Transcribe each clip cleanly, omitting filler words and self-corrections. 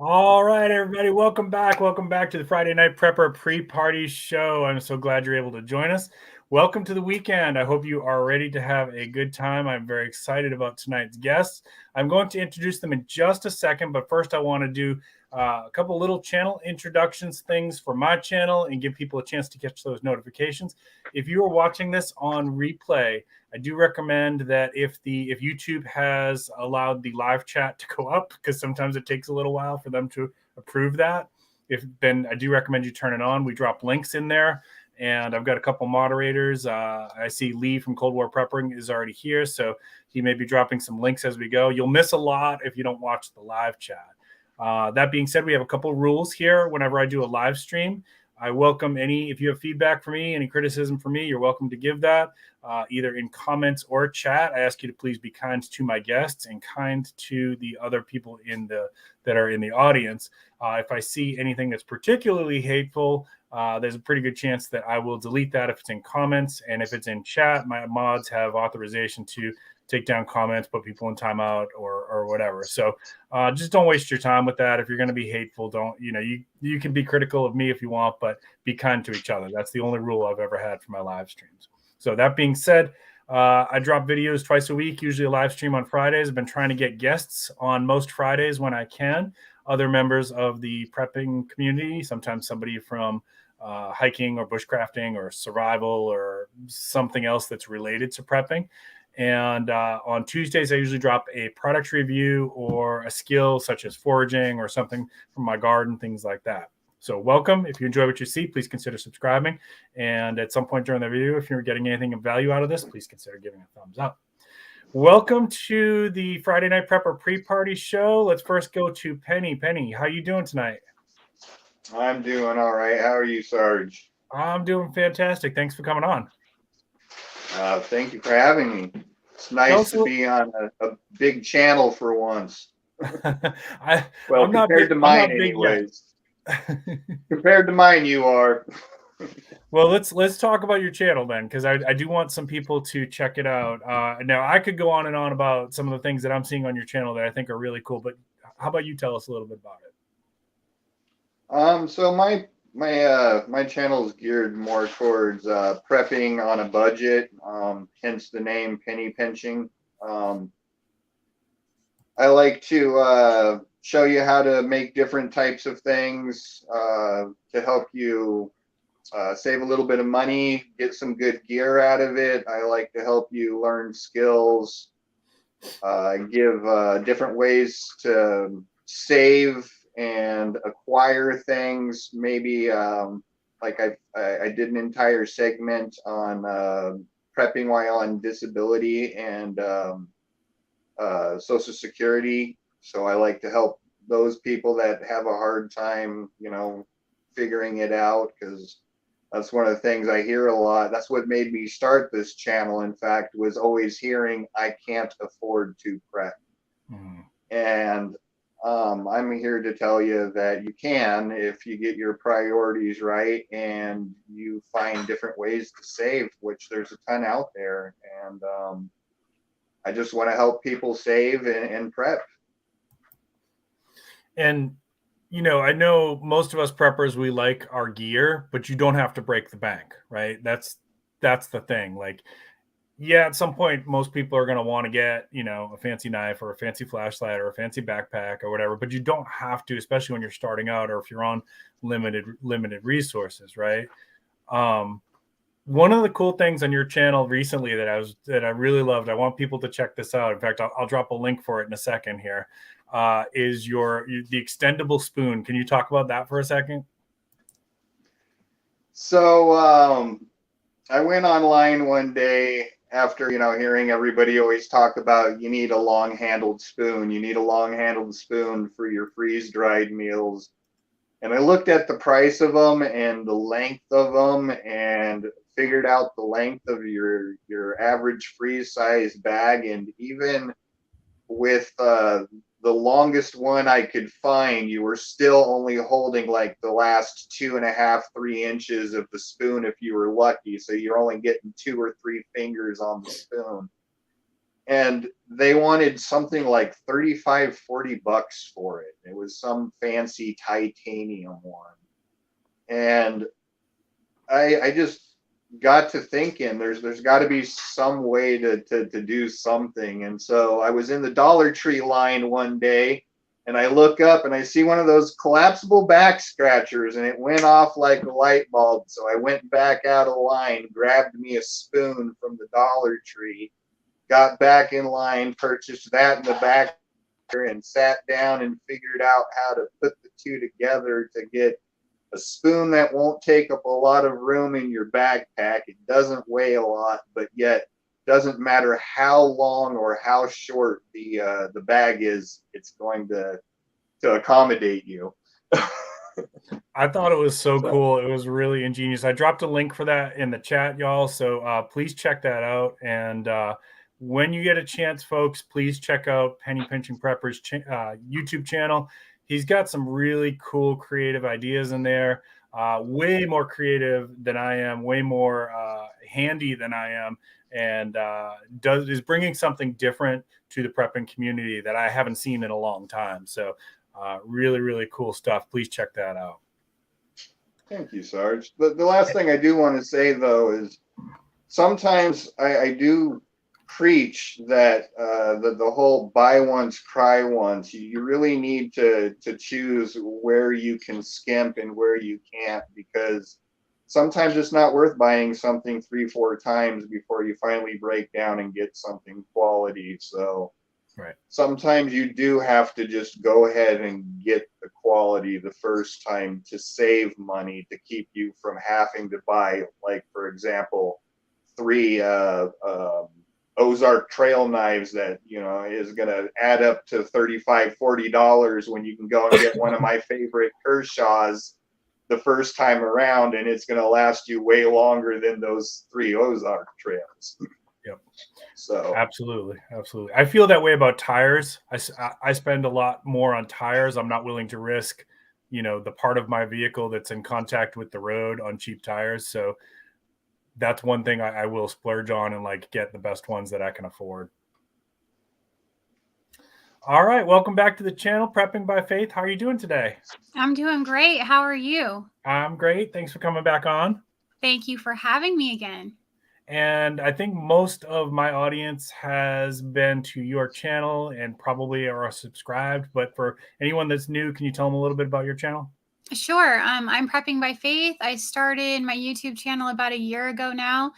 All right, everybody, welcome back. Welcome back to the Friday Night Prepper pre-party show. I'm so glad you're able to join us. Welcome to the weekend. I hope you are ready to have a good time. I'm very excited about tonight's guests. I'm going to introduce them in just a second, but first I want to do a couple little channel introductions things for my channel and give people a chance to catch those notifications. If you are watching this on replay, I do recommend that if YouTube has allowed the live chat to go up, because sometimes it takes a little while for them to approve that, then I do recommend you turn it on. We drop links in there, and I've got a couple moderators. I see Lee from Cold War Prepping is already here, so he may be dropping some links as we go. You'll miss a lot if you don't watch the live chat. That being said, we have a couple rules here whenever I do a live stream. I welcome if you have feedback for me, any criticism for me, you're welcome to give that either in comments or chat. I ask you to please be kind to my guests and kind to the other people that are in the audience. If I see anything that's particularly hateful, there's a pretty good chance that I will delete that if it's in comments. And if it's in chat, my mods have authorization to take down comments, put people in timeout or whatever. So just don't waste your time with that. If you're going to be hateful, you can be critical of me if you want, but be kind to each other. That's the only rule I've ever had for my live streams. So that being said, I drop videos twice a week, usually a live stream on Fridays. I've been trying to get guests on most Fridays when I can, other members of the prepping community, sometimes somebody from hiking or bushcrafting or survival or something else that's related to prepping. And on Tuesdays, I usually drop a product review or a skill such as foraging or something from my garden, things like that. So welcome. If you enjoy what you see, please consider subscribing. And at some point during the video, if you're getting anything of value out of this, please consider giving a thumbs up. Welcome to the Friday Night Prepper pre-party show. Let's first go to Penny. Penny, how you doing tonight? I'm doing all right. How are you, Sarge? I'm doing fantastic. Thanks for coming on. Thank you for having me. It's nice to be on a big channel for once. I'm not compared to mine, anyways. Compared to mine, you are. Well, let's talk about your channel then, because I do want some people to check it out. Now, I could go on and on about some of the things that I'm seeing on your channel that I think are really cool, but how about you tell us a little bit about it? So my channel is geared more towards prepping on a budget, hence the name Penny Pinching. I like to show you how to make different types of things to help you save a little bit of money, get some good gear out of it. I like to help you learn skills, give different ways to save and acquire things. Maybe like I did an entire segment on prepping while on disability and Social Security. So I like to help those people that have a hard time, figuring it out, because that's one of the things I hear a lot. That's what made me start this channel, in fact, was always hearing I can't afford to prep. And I'm here to tell you that you can if you get your priorities right and you find different ways to save, which there's a ton out there. And I just want to help people save and prep. And I know most of us preppers, we like our gear, but you don't have to break the bank, right? That's the thing. Like, yeah, at some point, most people are going to want to get, a fancy knife or a fancy flashlight or a fancy backpack or whatever, but you don't have to, especially when you're starting out or if you're on limited resources, right? One of the cool things on your channel recently that I really loved, I want people to check this out. In fact, I'll drop a link for it in a second here. Is the extendable spoon. Can you talk about that for a second? So I went online one day after, hearing everybody always talk about you need a long-handled spoon. You need a long-handled spoon for your freeze-dried meals. And I looked at the price of them and the length of them and figured out the length of your average freeze-size bag. And even with the longest one I could find, you were still only holding like the last 2.5, 3 inches of the spoon if you were lucky. So you're only getting 2 or 3 fingers on the spoon. and they wanted something like 35, 40 bucks for it. It was some fancy titanium one. And I just got to thinking there's got to be some way to do something. And so I was in the Dollar Tree line one day, and I look up and I see one of those collapsible back scratchers, and it went off like a light bulb. So I went back out of line, grabbed me a spoon from the Dollar Tree, got back in line, purchased that in the back, and sat down and figured out how to put the two together to get a spoon that won't take up a lot of room in your backpack. It doesn't weigh a lot, but yet doesn't matter how long or how short the bag is, it's going to accommodate you. I thought it was so cool. It was really ingenious. I dropped a link for that in the chat, y'all. So please check that out. And when you get a chance, folks, please check out Penny Pinching Preppers YouTube channel. He's got some really cool creative ideas in there, way more creative than I am, way more handy than I am, and is bringing something different to the prepping community that I haven't seen in a long time. So really, really cool stuff. Please check that out. Thank you, Sarge. The last thing I do want to say, though, is sometimes I do preach that the whole buy once, cry once. You really need to choose where you can skimp and where you can't, because sometimes it's not worth buying something 3-4 times before you finally break down and get something quality. So right. Sometimes you do have to just go ahead and get the quality the first time to save money, to keep you from having to buy, like, for example, 3 Ozark trail knives that, you know, is going to add up to $35, $40 when you can go and get one of my favorite Kershaw's the first time around, and it's going to last you way longer than those 3 Ozark trails. Yep. So absolutely. I feel that way about tires. I spend a lot more on tires. I'm not willing to risk, you know, the part of my vehicle that's in contact with the road on cheap tires. So that's one thing I will splurge on and like get the best ones that I can afford. All right. Welcome back to the channel, Prepping by Faith. How are you doing today? I'm doing great. How are you? I'm great. Thanks for coming back on. Thank you for having me again. And I think most of my audience has been to your channel and probably are subscribed. But for anyone that's new, can you tell them a little bit about your channel? Sure. I'm Prepping by Faith. I started my YouTube channel about a year ago now,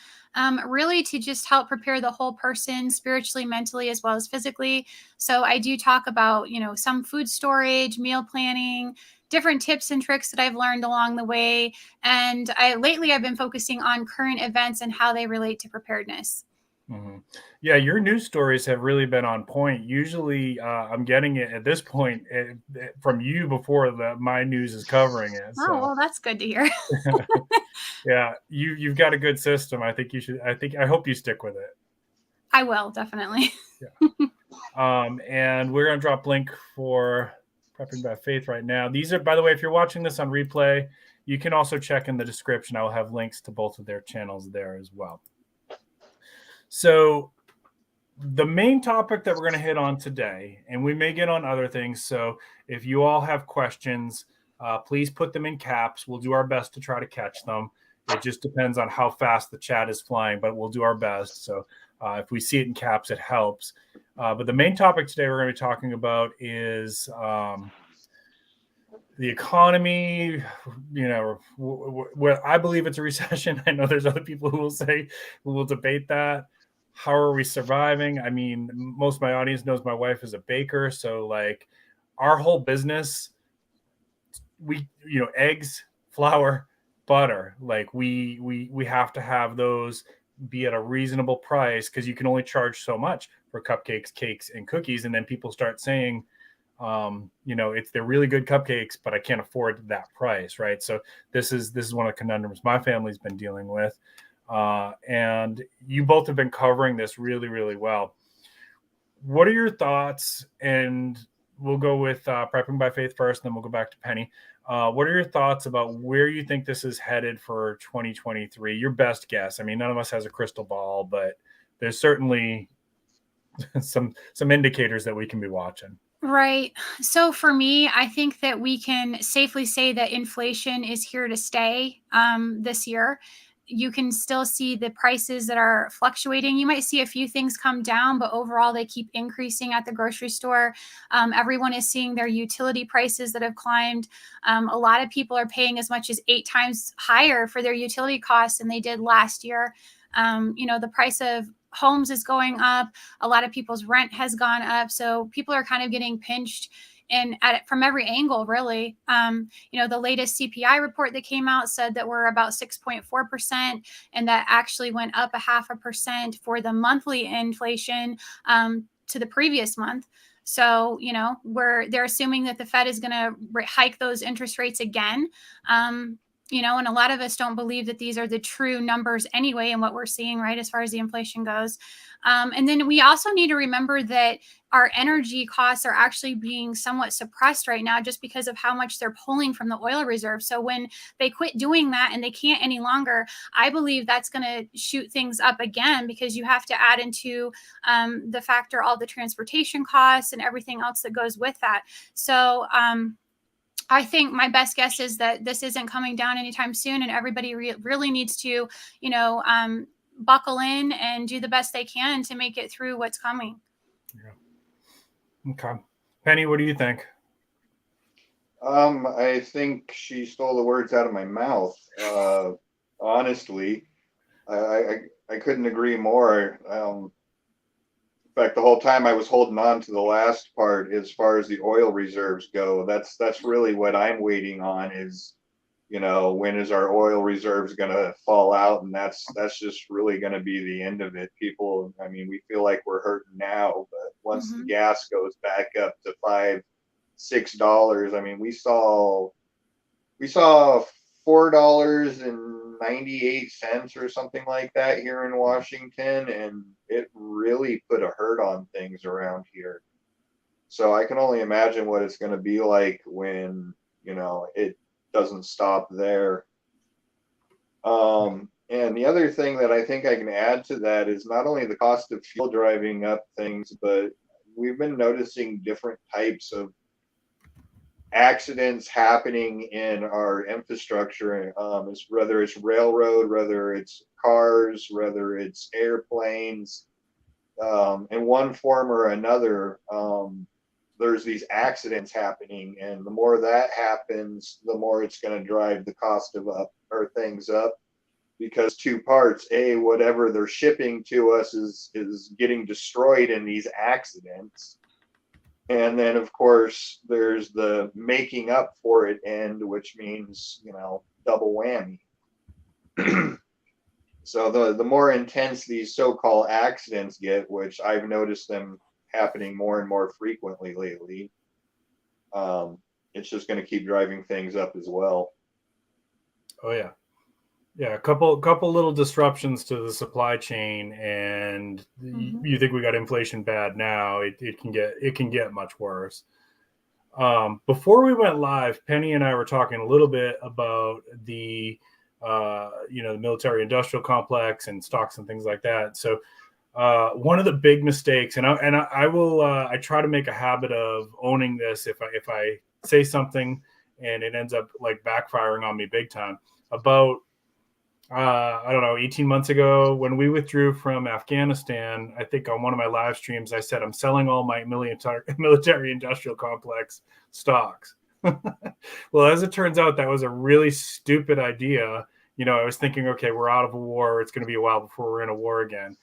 really to just help prepare the whole person spiritually, mentally, as well as physically. So I do talk about, you know, some food storage, meal planning, different tips and tricks that I've learned along the way. And lately I've been focusing on current events and how they relate to preparedness. Mm-hmm. Yeah, your news stories have really been on point. Usually I'm getting it at this point from you before my news is covering it. So. Oh, well, that's good to hear. Yeah, you've got a good system. I hope you stick with it. I will, definitely. Yeah. And we're going to drop link for Prepping by Faith right now. These are, by the way, if you're watching this on replay, you can also check in the description. I will have links to both of their channels there as well. So the main topic that we're going to hit on today, and we may get on other things. So if you all have questions, please put them in caps. We'll do our best to try to catch them. It just depends on how fast the chat is flying, but we'll do our best. So if we see it in caps, it helps. But the main topic today we're going to be talking about is the economy. You know, where I believe it's a recession. I know there's other people who will debate that. How are we surviving? I mean, most of my audience knows my wife is a baker. So like our whole business, eggs, flour, butter, like we have to have those be at a reasonable price, because you can only charge so much for cupcakes, cakes, and cookies. And then people start saying, they're really good cupcakes, but I can't afford that price. Right. So this is one of the conundrums my family's been dealing with. And you both have been covering this really, really well. What are your thoughts? And we'll go with Prepping by Faith first, and then we'll go back to Penny. What are your thoughts about where you think this is headed for 2023? Your best guess. I mean, none of us has a crystal ball, but there's certainly some indicators that we can be watching. Right. So for me, I think that we can safely say that inflation is here to stay this year. You can still see the prices that are fluctuating. You might see a few things come down, but overall they keep increasing at the grocery store. Everyone is seeing their utility prices that have climbed. A lot of people are paying as much as 8 times higher for their utility costs than they did last year. The price of homes is going up. A lot of people's rent has gone up. So people are kind of getting pinched and at it from every angle, really. The latest CPI report that came out said that we're about 6.4%, and that actually went up 0.5% for the monthly inflation to the previous month. So, they're assuming that the Fed is going to hike those interest rates again. And a lot of us don't believe that these are the true numbers anyway, and what we're seeing, right, as far as the inflation goes. And then we also need to remember that our energy costs are actually being somewhat suppressed right now just because of how much they're pulling from the oil reserve. So when they quit doing that and they can't any longer, I believe that's going to shoot things up again, because you have to add into the factor all the transportation costs and everything else that goes with that. So, I think my best guess is that this isn't coming down anytime soon, and everybody really needs to, buckle in and do the best they can to make it through what's coming. Yeah. Okay. Penny, what do you think? I think she stole the words out of my mouth. Honestly, I couldn't agree more. In fact, the whole time I was holding on to the last part as far as the oil reserves go. That's really what I'm waiting on is, when is our oil reserves going to fall out? And that's just really going to be the end of it. People, we feel like we're hurting now, but once the gas goes back up to $5-6, we saw $4.98 or something like that here in Washington, and it really put a hurt on things around here. So I can only imagine what it's going to be like when, it doesn't stop there. And the other thing that I think I can add to that is not only the cost of fuel driving up things, but we've been noticing different types of accidents happening in our infrastructure, whether it's railroad, whether it's cars, whether it's airplanes, in one form or another. There's these accidents happening, and the more that happens, the more it's going to drive the cost of things up, because 2 parts: A, whatever they're shipping to us is getting destroyed in these accidents. And then, of course, there's the making up for it end, which means, double whammy. So the more intense these so-called accidents get, which I've noticed them happening more and more frequently lately, it's just going to keep driving things up as well. Oh, yeah. Yeah, a couple little disruptions to the supply chain, and you think we got inflation bad now. It can get much worse. Before we went live, Penny and I were talking a little bit about the the military industrial complex and stocks and things like that. So one of the big mistakes, and I try to make a habit of owning this if I say something and it ends up like backfiring on me big time. About 18 months ago, when we withdrew from Afghanistan, I think on one of my live streams, I said, I'm selling all my military industrial complex stocks. Well, as it turns out, that was a really stupid idea. I was thinking, okay, we're out of a war. It's going to be a while before we're in a war again.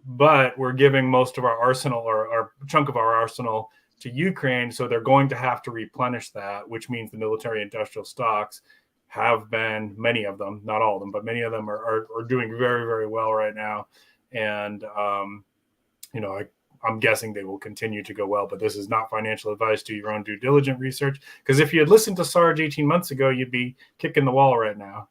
But we're giving most of our arsenal, or a chunk of our arsenal, to Ukraine. So they're going to have to replenish that, which means the military industrial stocks have been, many of them, not all of them, but many of them are doing very, very well right now. And, I'm guessing they will continue to go well, but this is not financial advice. Do your own due diligent research. Because if you had listened to Sarge 18 months ago, you'd be kicking the wall right now.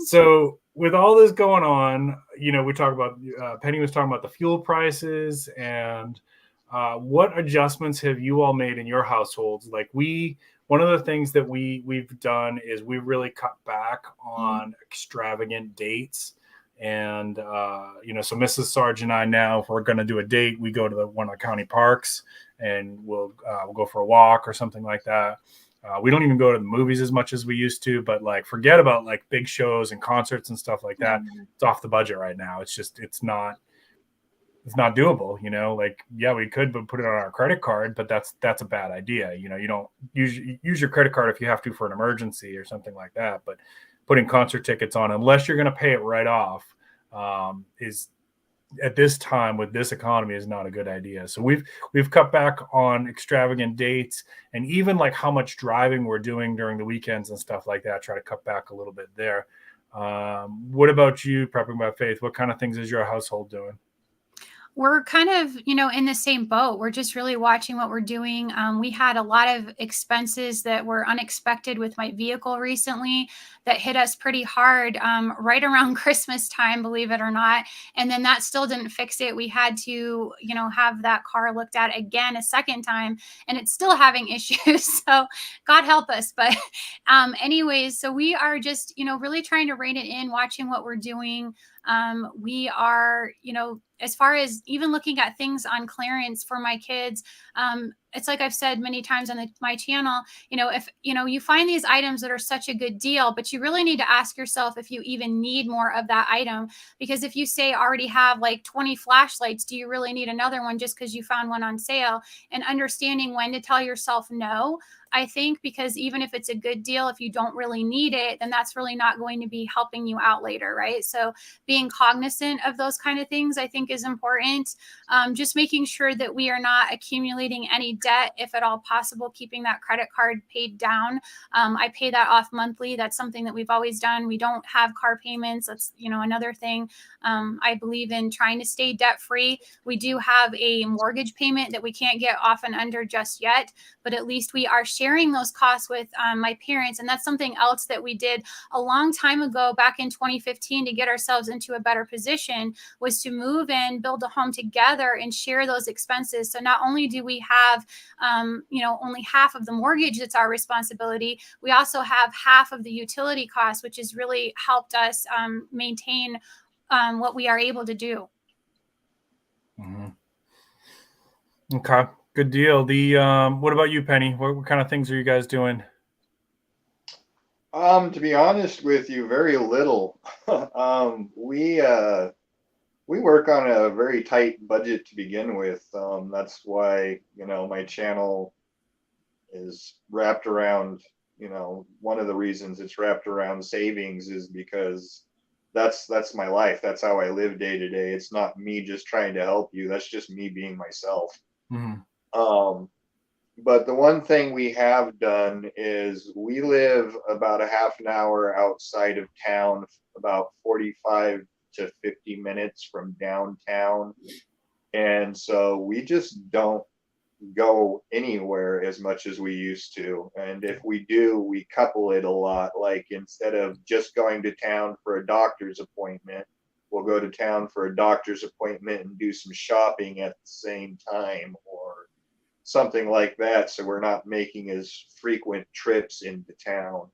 So with all this going on, we talk about, Penny was talking about the fuel prices, and what adjustments have you all made in your households? Like one of the things that we've done is we've really cut back on extravagant dates. And, so Mrs. Sarge and I now, if we're going to do a date, we go to one of the county parks and we'll go for a walk or something like that. We don't even go to the movies as much as we used to, but like forget about like big shows and concerts and stuff like that. Mm-hmm. It's off the budget right now. It's not doable, like, yeah, we could put it on our credit card, but that's a bad idea. You don't use your credit card if you have to for an emergency or something like that. But putting concert tickets on, unless you're going to pay it right off, is at this time with this economy is not a good idea. So we've cut back on extravagant dates, and even like how much driving we're doing during the weekends and stuff like that. Try to cut back a little bit there. What about you, Prepping by Faith? What kind of things is your household doing? We're kind of, in the same boat. We're just really watching what we're doing. We had a lot of expenses that were unexpected with my vehicle recently that hit us pretty hard right around Christmas time, believe it or not. And then that still didn't fix it. We had to, have that car looked at again a second time, and it's still having issues. So God help us. But anyways, so we are just, really trying to rein it in, watching what we're doing. We are, as far as even looking at things on clearance for my kids, it's like I've said many times on my channel, if, you find these items that are such a good deal, but you really need to ask yourself if you even need more of that item. Because if you say already have like 20 flashlights, do you really need another one just because you found one on sale? And understanding when to tell yourself no, I think, because even if it's a good deal, if you don't really need it, then that's really not going to be helping you out later, right? So being cognizant of those kind of things, I think, is important. Just making sure that we are not accumulating any debt, if at all possible, keeping that credit card paid down. I pay that off monthly. That's something that we've always done. We don't have car payments. That's, another thing. I believe in trying to stay debt free. We do have a mortgage payment that we can't get off and under just yet, but at least we are sharing those costs with my parents. And that's something else that we did a long time ago, back in 2015, to get ourselves into a better position, was to move in, build a home together, and share those expenses. So not only do we have, only half of the mortgage that's our responsibility, we also have half of the utility costs, which has really helped us maintain what we are able to do. Mm-hmm. Okay, good deal. What about you, Penny? What kind of things are you guys doing? To be honest with you, very little. We work on a very tight budget to begin with. That's why, my channel is wrapped around, one of the reasons it's wrapped around savings is because that's my life. That's how I live day to day. It's not me just trying to help you. That's just me being myself. Mm-hmm. But the one thing we have done is we live about a half an hour outside of town, about 45 to 50 minutes from downtown. And so we just don't go anywhere as much as we used to. And if we do, we couple it a lot. Like instead of just going to town for a doctor's appointment, we'll go to town for a doctor's appointment and do some shopping at the same time, or something like that. So we're not making as frequent trips into town.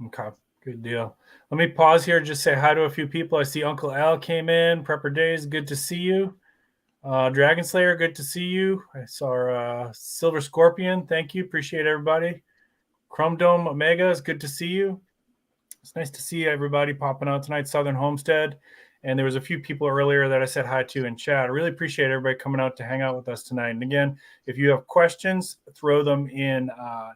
Okay, good deal. Let me pause here and just say hi to a few people. I see Uncle Al came in. Prepper Days, good to see you. Dragon Slayer, good to see you. I saw Silver Scorpion. Thank you. Appreciate everybody. Chrome Dome Omega, is good to see you. It's nice to see everybody popping out tonight. Southern Homestead. And there was a few people earlier that I said hi to in chat. I really appreciate everybody coming out to hang out with us tonight. And again, if you have questions, throw them in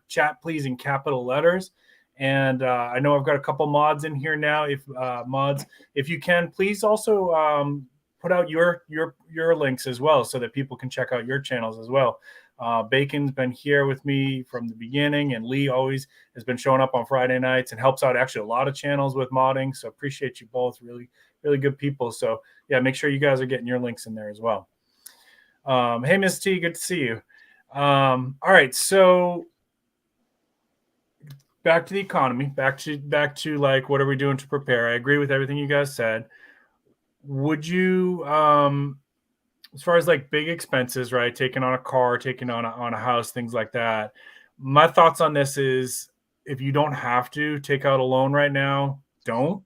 chat, please, in capital letters. And I know I've got a couple mods in here now. If you can, please also put out your links as well, so that people can check out your channels as well. Bacon's been here with me from the beginning, and Lee always has been showing up on Friday nights and helps out actually a lot of channels with modding. So appreciate you both. Really, really good people. So yeah, make sure you guys are getting your links in there as well. Hey, Miss T, good to see you. All right, so back to the economy, back to like, what are we doing to prepare? I agree with everything you guys said. Would you, as far as like big expenses, right? Taking on a car, taking on a house, things like that. My thoughts on this is, if you don't have to take out a loan right now, don't.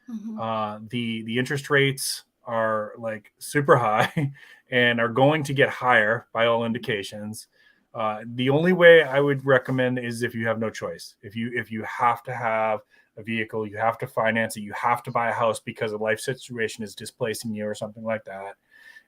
The interest rates are like super high and are going to get higher by all indications. The only way I would recommend is if you have no choice. If you have to have a vehicle, you have to finance it, you have to buy a house because a life situation is displacing you or something like that,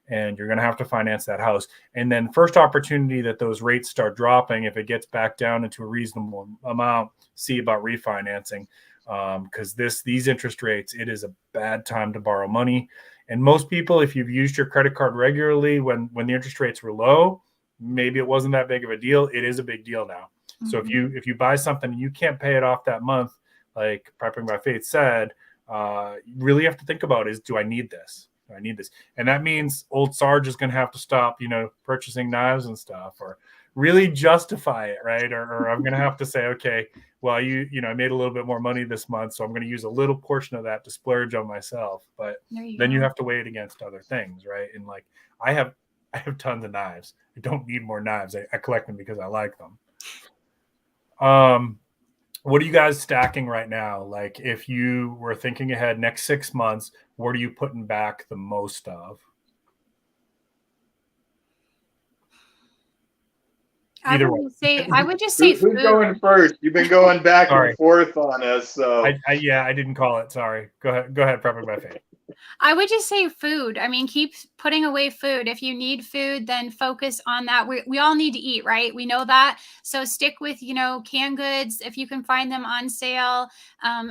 and you're going to have to finance that house. And then first opportunity that those rates start dropping, if it gets back down into a reasonable amount, see about refinancing. Because these interest rates, it is a bad time to borrow money. And most people, if you've used your credit card regularly when the interest rates were low, maybe it wasn't that big of a deal. It is a big deal now. So if you buy something and you can't pay it off that month, like Prepping by Faith said, you really have to think about is, do I need this? I need this. And that means old Sarge is going to have to stop, purchasing knives and stuff, or really justify it, right? Or I'm going to have to say, okay, well, I made a little bit more money this month, so I'm going to use a little portion of that to splurge on myself. But then you have to weigh it against other things, right? And like, I have tons of knives. I don't need more knives. I collect them because I like them. What are you guys stacking right now? Like, if you were thinking ahead next 6 months, what are you putting back the most of? I would just say who's going first? You've been going back and forth on us. So I didn't call it. Sorry. Go ahead. Prepping by Faith. I would just say food. I mean, keep putting away food. If you need food, then focus on that. We all need to eat, right? We know that. So stick with, canned goods. If you can find them on sale,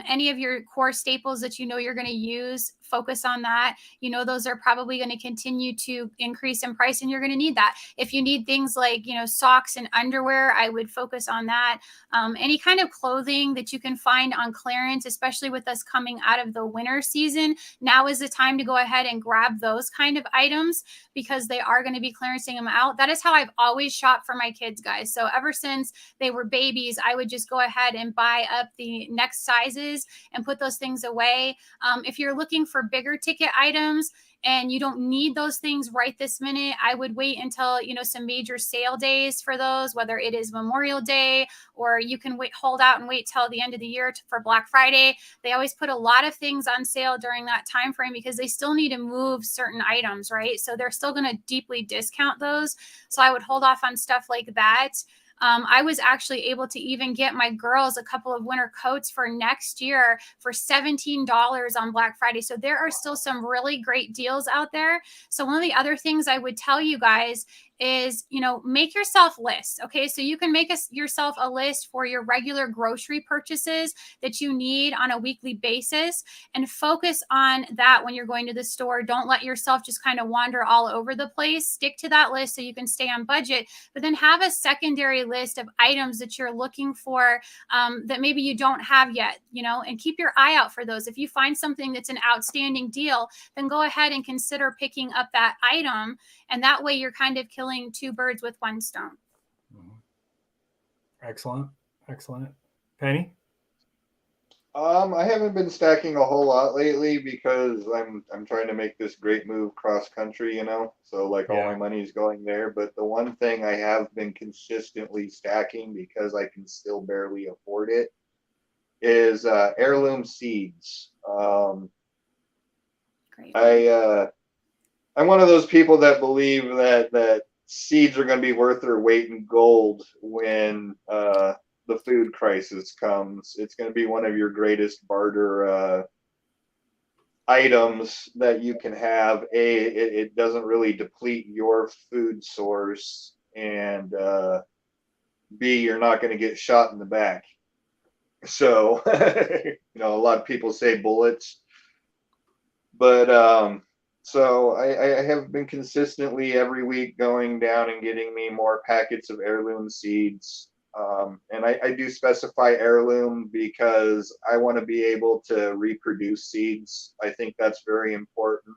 any of your core staples that you're going to use, focus on that. Those are probably going to continue to increase in price and you're going to need that. If you need things like, socks and underwear, I would focus on that. Any kind of clothing that you can find on clearance, especially with us coming out of the winter season, now is the time to go ahead and grab those kind of items because they are going to be clearancing them out. That is how I've always shopped for my kids, guys. So ever since they were babies, I would just go ahead and buy up the next sizes and put those things away. If you're looking for bigger ticket items and you don't need those things right this minute, I would wait until, some major sale days for those, whether it is Memorial Day or you can hold out and wait till the end of the year for Black Friday. They always put a lot of things on sale during that time frame because they still need to move certain items, right? So they're still going to deeply discount those. So I would hold off on stuff like that. I was actually able to even get my girls a couple of winter coats for next year for $17 on Black Friday. So there are still some really great deals out there. So one of the other things I would tell you guys is, make yourself lists. Okay. So you can make yourself a list for your regular grocery purchases that you need on a weekly basis and focus on that when you're going to the store. Don't let yourself just kind of wander all over the place. Stick to that list so you can stay on budget, but then have a secondary list of items that you're looking for that maybe you don't have yet, and keep your eye out for those. If you find something that's an outstanding deal, then go ahead and consider picking up that item. And that way you're kind of killing two birds with one stone. Excellent. Penny? I haven't been stacking a whole lot lately because I'm trying to make this great move cross country, so like all my money's going there. But the one thing I have been consistently stacking because I can still barely afford it is heirloom seeds. Great. I'm one of those people that believe that seeds are going to be worth their weight in gold when the food crisis comes. It's going to be one of your greatest barter items that you can have. It doesn't really deplete your food source, and B, you're not going to get shot in the back. So, a lot of people say bullets, but so I have been consistently every week going down and getting me more packets of heirloom seeds. And I do specify heirloom because I want to be able to reproduce seeds. I think that's very important.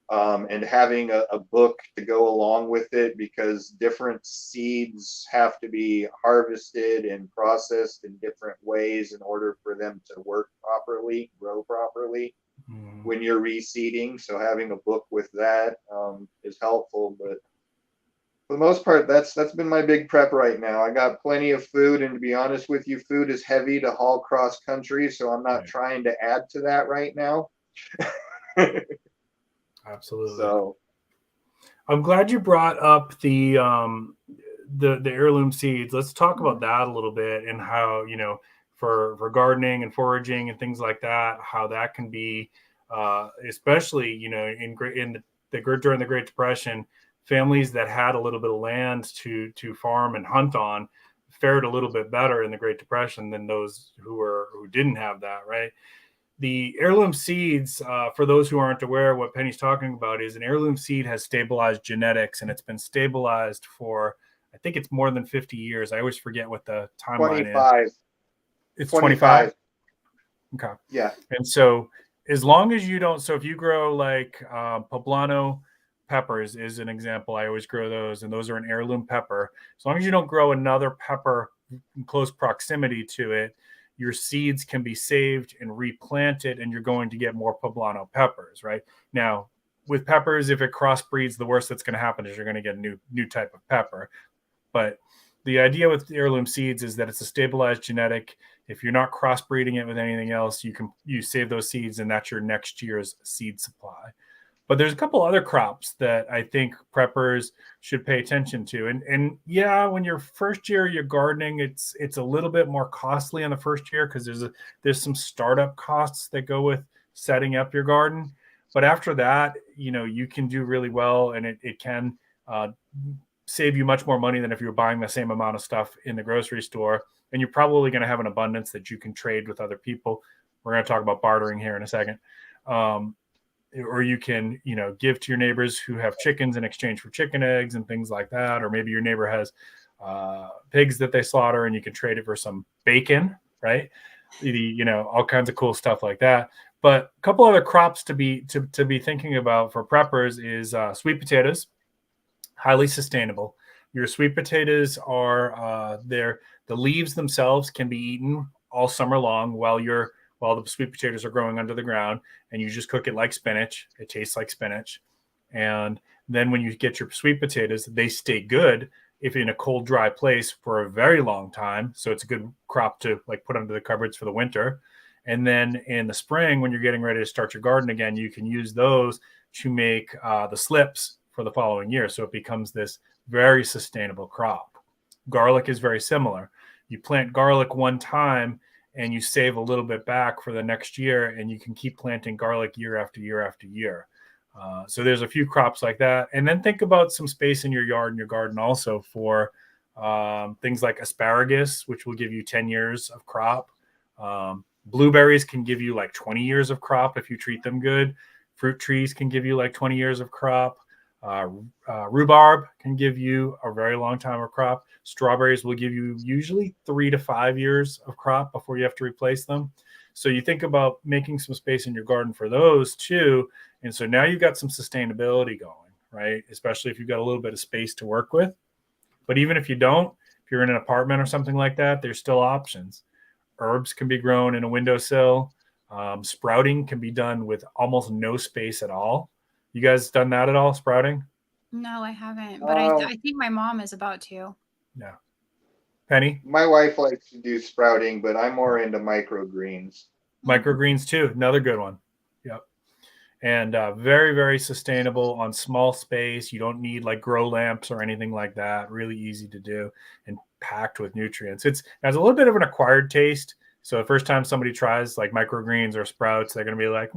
And having a book to go along with it because different seeds have to be harvested and processed in different ways in order for them to work properly, grow properly when you're reseeding. So having a book with that is helpful. But for the most part, that's been my big prep right now. I got plenty of food, and to be honest with you, food is heavy to haul cross country, so I'm not trying to add to that right now. Absolutely. So I'm glad you brought up the heirloom seeds. Let's talk about that a little bit, and how, you know, for gardening and foraging and things like that, how that can be, especially, you know, during the Great Depression, families that had a little bit of land to farm and hunt on fared a little bit better in the Great Depression than those who didn't have that, right? The heirloom seeds, for those who aren't aware, what Penny's talking about is an heirloom seed has stabilized genetics, and it's been stabilized for, I think it's more than 50 years. I always forget what the timeline 25. is. It's 25? Okay. Yeah. And so as long as you don't, so if you grow like poblano peppers is an example, I always grow those, and those are an heirloom pepper. As long as you don't grow another pepper in close proximity to it, your seeds can be saved and replanted, and you're going to get more poblano peppers, right? Now, with peppers, if it crossbreeds, the worst that's going to happen is you're going to get a new type of pepper. But the idea with heirloom seeds is that it's a stabilized genetic. If you're not crossbreeding it with anything else, you save those seeds, and that's your next year's seed supply. But there's a couple other crops that I think preppers should pay attention to. And yeah, when you're first year you're gardening, it's a little bit more costly in the first year because there's some startup costs that go with setting up your garden. But after that, you know, you can do really well, and it can save you much more money than if you were buying the same amount of stuff in the grocery store. And you're probably going to have an abundance that you can trade with other people. We're going to talk about bartering here in a second. Or you can, you know, give to your neighbors who have chickens in exchange for chicken eggs and things like that. Or maybe your neighbor has pigs that they slaughter, and you can trade it for some bacon, right? You know, all kinds of cool stuff like that. But a couple other crops to be thinking about for preppers is sweet potatoes, highly sustainable. Your sweet potatoes are the leaves themselves can be eaten all summer long while the sweet potatoes are growing under the ground, and you just cook it like spinach. It tastes like spinach. And then when you get your sweet potatoes, they stay good if in a cold, dry place for a very long time. So it's a good crop to like put under the cupboards for the winter. And then in the spring, when you're getting ready to start your garden again, you can use those to make the slips for the following year. So it becomes this very sustainable crop. Garlic is very similar. You plant garlic one time, and you save a little bit back for the next year, and you can keep planting garlic year after year after year. So there's a few crops like that. And then think about some space in your yard and your garden also for things like asparagus, which will give you 10 years of crop. Blueberries can give you like 20 years of crop if you treat them good. Fruit trees can give you like 20 years of crop. Rhubarb can give you a very long time of crop. Strawberries will give you usually 3 to 5 years of crop before you have to replace them. So you think about making some space in your garden for those too. And so now you've got some sustainability going, right? Especially if you've got a little bit of space to work with. But even if you don't, if you're in an apartment or something like that, there's still options. Herbs can be grown in a windowsill. Sprouting can be done with almost no space at all. You guys done that at all, sprouting? No, I haven't, but I think my mom is about to. Yeah. Penny? My wife likes to do sprouting, but I'm more into microgreens. Microgreens too, another good one. Yep. And very, very sustainable on small space. You don't need like grow lamps or anything like that. Really easy to do and packed with nutrients. It has a little bit of an acquired taste. So the first time somebody tries like microgreens or sprouts, they're going to be like,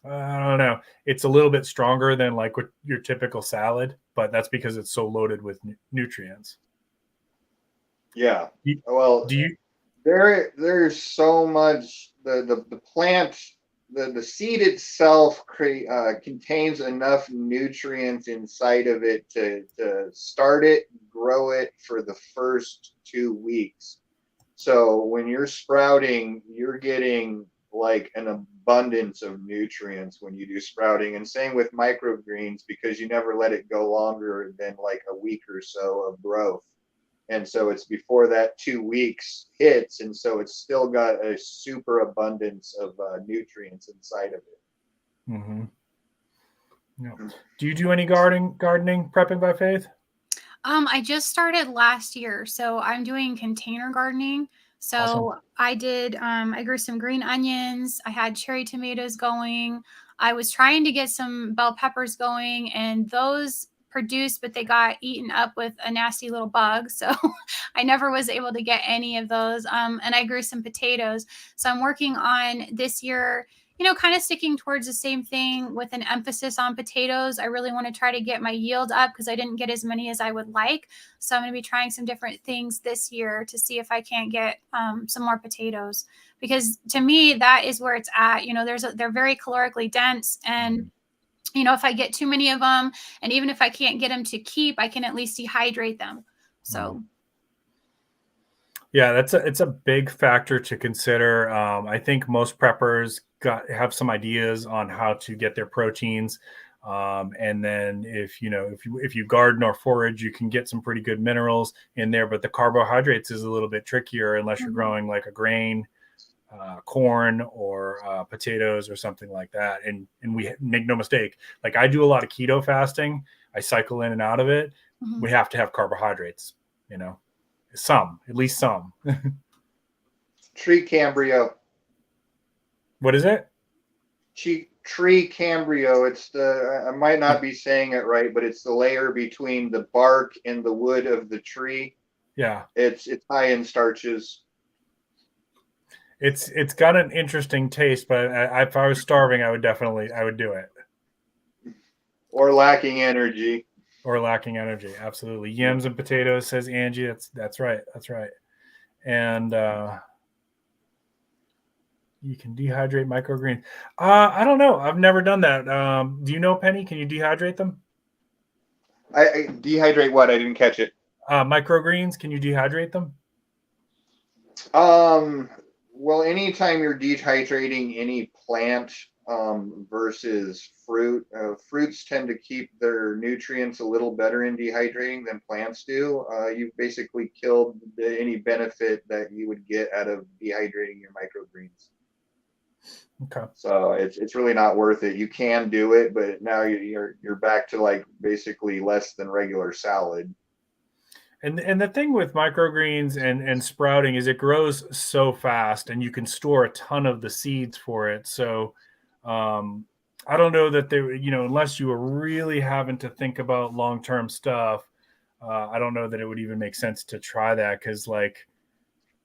I don't know. It's a little bit stronger than like with your typical salad, but that's because it's so loaded with nutrients. Yeah. Well, there's so much. The plant, the seed itself contains enough nutrients inside of it to start it, grow it for the first 2 weeks. So when you're sprouting, you're getting like an abundance of nutrients when you do sprouting, and same with microgreens, because you never let it go longer than like a week or so of growth. And so it's before that 2 weeks hits, and so it's still got a super abundance of nutrients inside of it. Mm-hmm. Yeah. Do you do any gardening, Prepping by Faith? I just started last year, so I'm doing container gardening. So Awesome. I grew some green onions. I had cherry tomatoes going. I was trying to get some bell peppers going, and those produced, but they got eaten up with a nasty little bug. So I never was able to get any of those. And I grew some potatoes. So I'm working on this year, kind of sticking towards the same thing with an emphasis on potatoes. I really want to try to get my yield up because I didn't get as many as I would like. So I'm going to be trying some different things this year to see if I can't get some more potatoes, because to me, that is where it's at. They're very calorically dense, and if I get too many of them, and even if I can't get them to keep, I can at least dehydrate them. So yeah, it's a big factor to consider. I think most preppers have some ideas on how to get their proteins, and then if you garden or forage, you can get some pretty good minerals in there. But the carbohydrates is a little bit trickier unless you're growing like a grain, corn, or potatoes or something like that. And we make no mistake, like I do a lot of keto fasting. I cycle in and out of it. We have to have carbohydrates. At least some. Tree cambrio. What is it? Tree cambrio. It's I might not be saying it right, but it's the layer between the bark and the wood of the tree. Yeah. It's high in starches. It's got an interesting taste, but if I was starving, I would do it. Or lacking energy. Absolutely. Yams and potatoes, says Angie. That's right. And you can dehydrate microgreens. I don't know. I've never done that. Do you know, Penny? Can you dehydrate them? I dehydrate what? I didn't catch it. Microgreens. Can you dehydrate them? Well, anytime you're dehydrating any plant versus fruit, fruits tend to keep their nutrients a little better in dehydrating than plants do. You've basically killed any benefit that you would get out of dehydrating your microgreens. Okay. So it's really not worth it. You can do it, but now you're back to like basically less than regular salad. And the thing with microgreens and sprouting is it grows so fast, and you can store a ton of the seeds for it. So I don't know that unless you were really having to think about long-term stuff, I don't know that it would even make sense to try that, because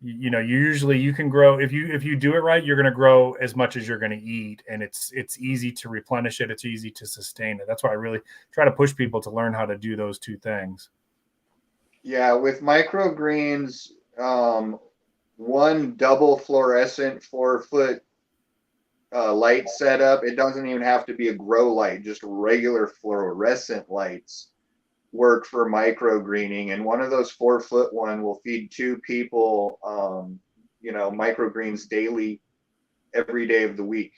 you can grow, if you do it right, you're going to grow as much as you're going to eat, and it's easy to replenish it. It's easy to sustain it. That's why I really try to push people to learn how to do those two things. Yeah, with microgreens, one double fluorescent 4-foot light setup, it doesn't even have to be a grow light, just regular fluorescent lights work for microgreening. And one of those 4-foot one will feed 2 people, microgreens daily, every day of the week.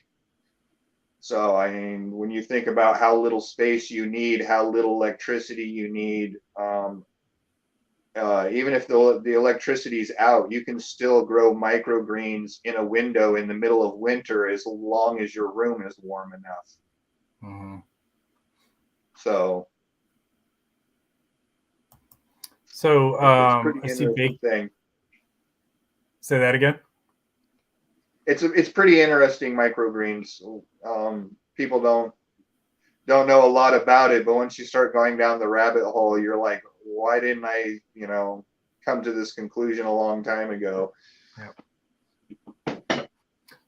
So, I mean, when you think about how little space you need, how little electricity you need, even if the electricity's out, you can still grow microgreens in a window in the middle of winter as long as your room is warm enough. Mm-hmm. So I see thing. Say that again. It's pretty interesting, microgreens. People don't know a lot about it, but once you start going down the rabbit hole, you're like, why didn't I, come to this conclusion a long time ago? Yep.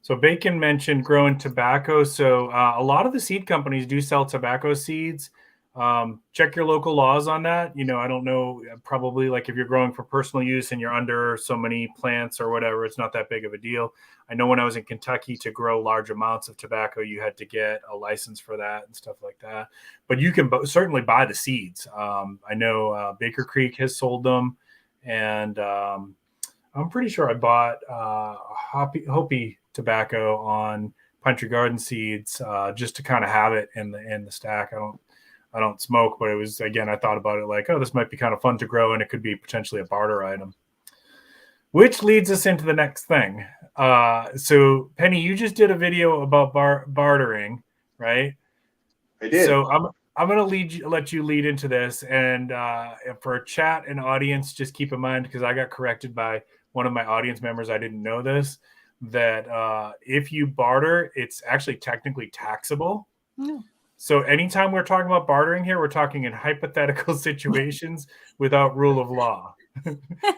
So Bacon mentioned growing tobacco. So a lot of the seed companies do sell tobacco seeds. Check your local laws on that. I don't know, probably like if you're growing for personal use and you're under so many plants or whatever, it's not that big of a deal. I know when I was in Kentucky, to grow large amounts of tobacco, you had to get a license for that and stuff like that. But you can certainly buy the seeds. I know Baker Creek has sold them, and I'm pretty sure I bought Hopi tobacco on Country Garden Seeds just to kind of have it in the stack. I don't smoke, but it was, again, I thought about it like, oh, this might be kind of fun to grow, and it could be potentially a barter item. Which leads us into the next thing. So Penny, you just did a video about bartering, right? I did. So I'm going to let you lead into this. And for chat and audience, just keep in mind, because I got corrected by one of my audience members, I didn't know this, that if you barter, it's actually technically taxable. No. So anytime we're talking about bartering here, we're talking in hypothetical situations without rule of law.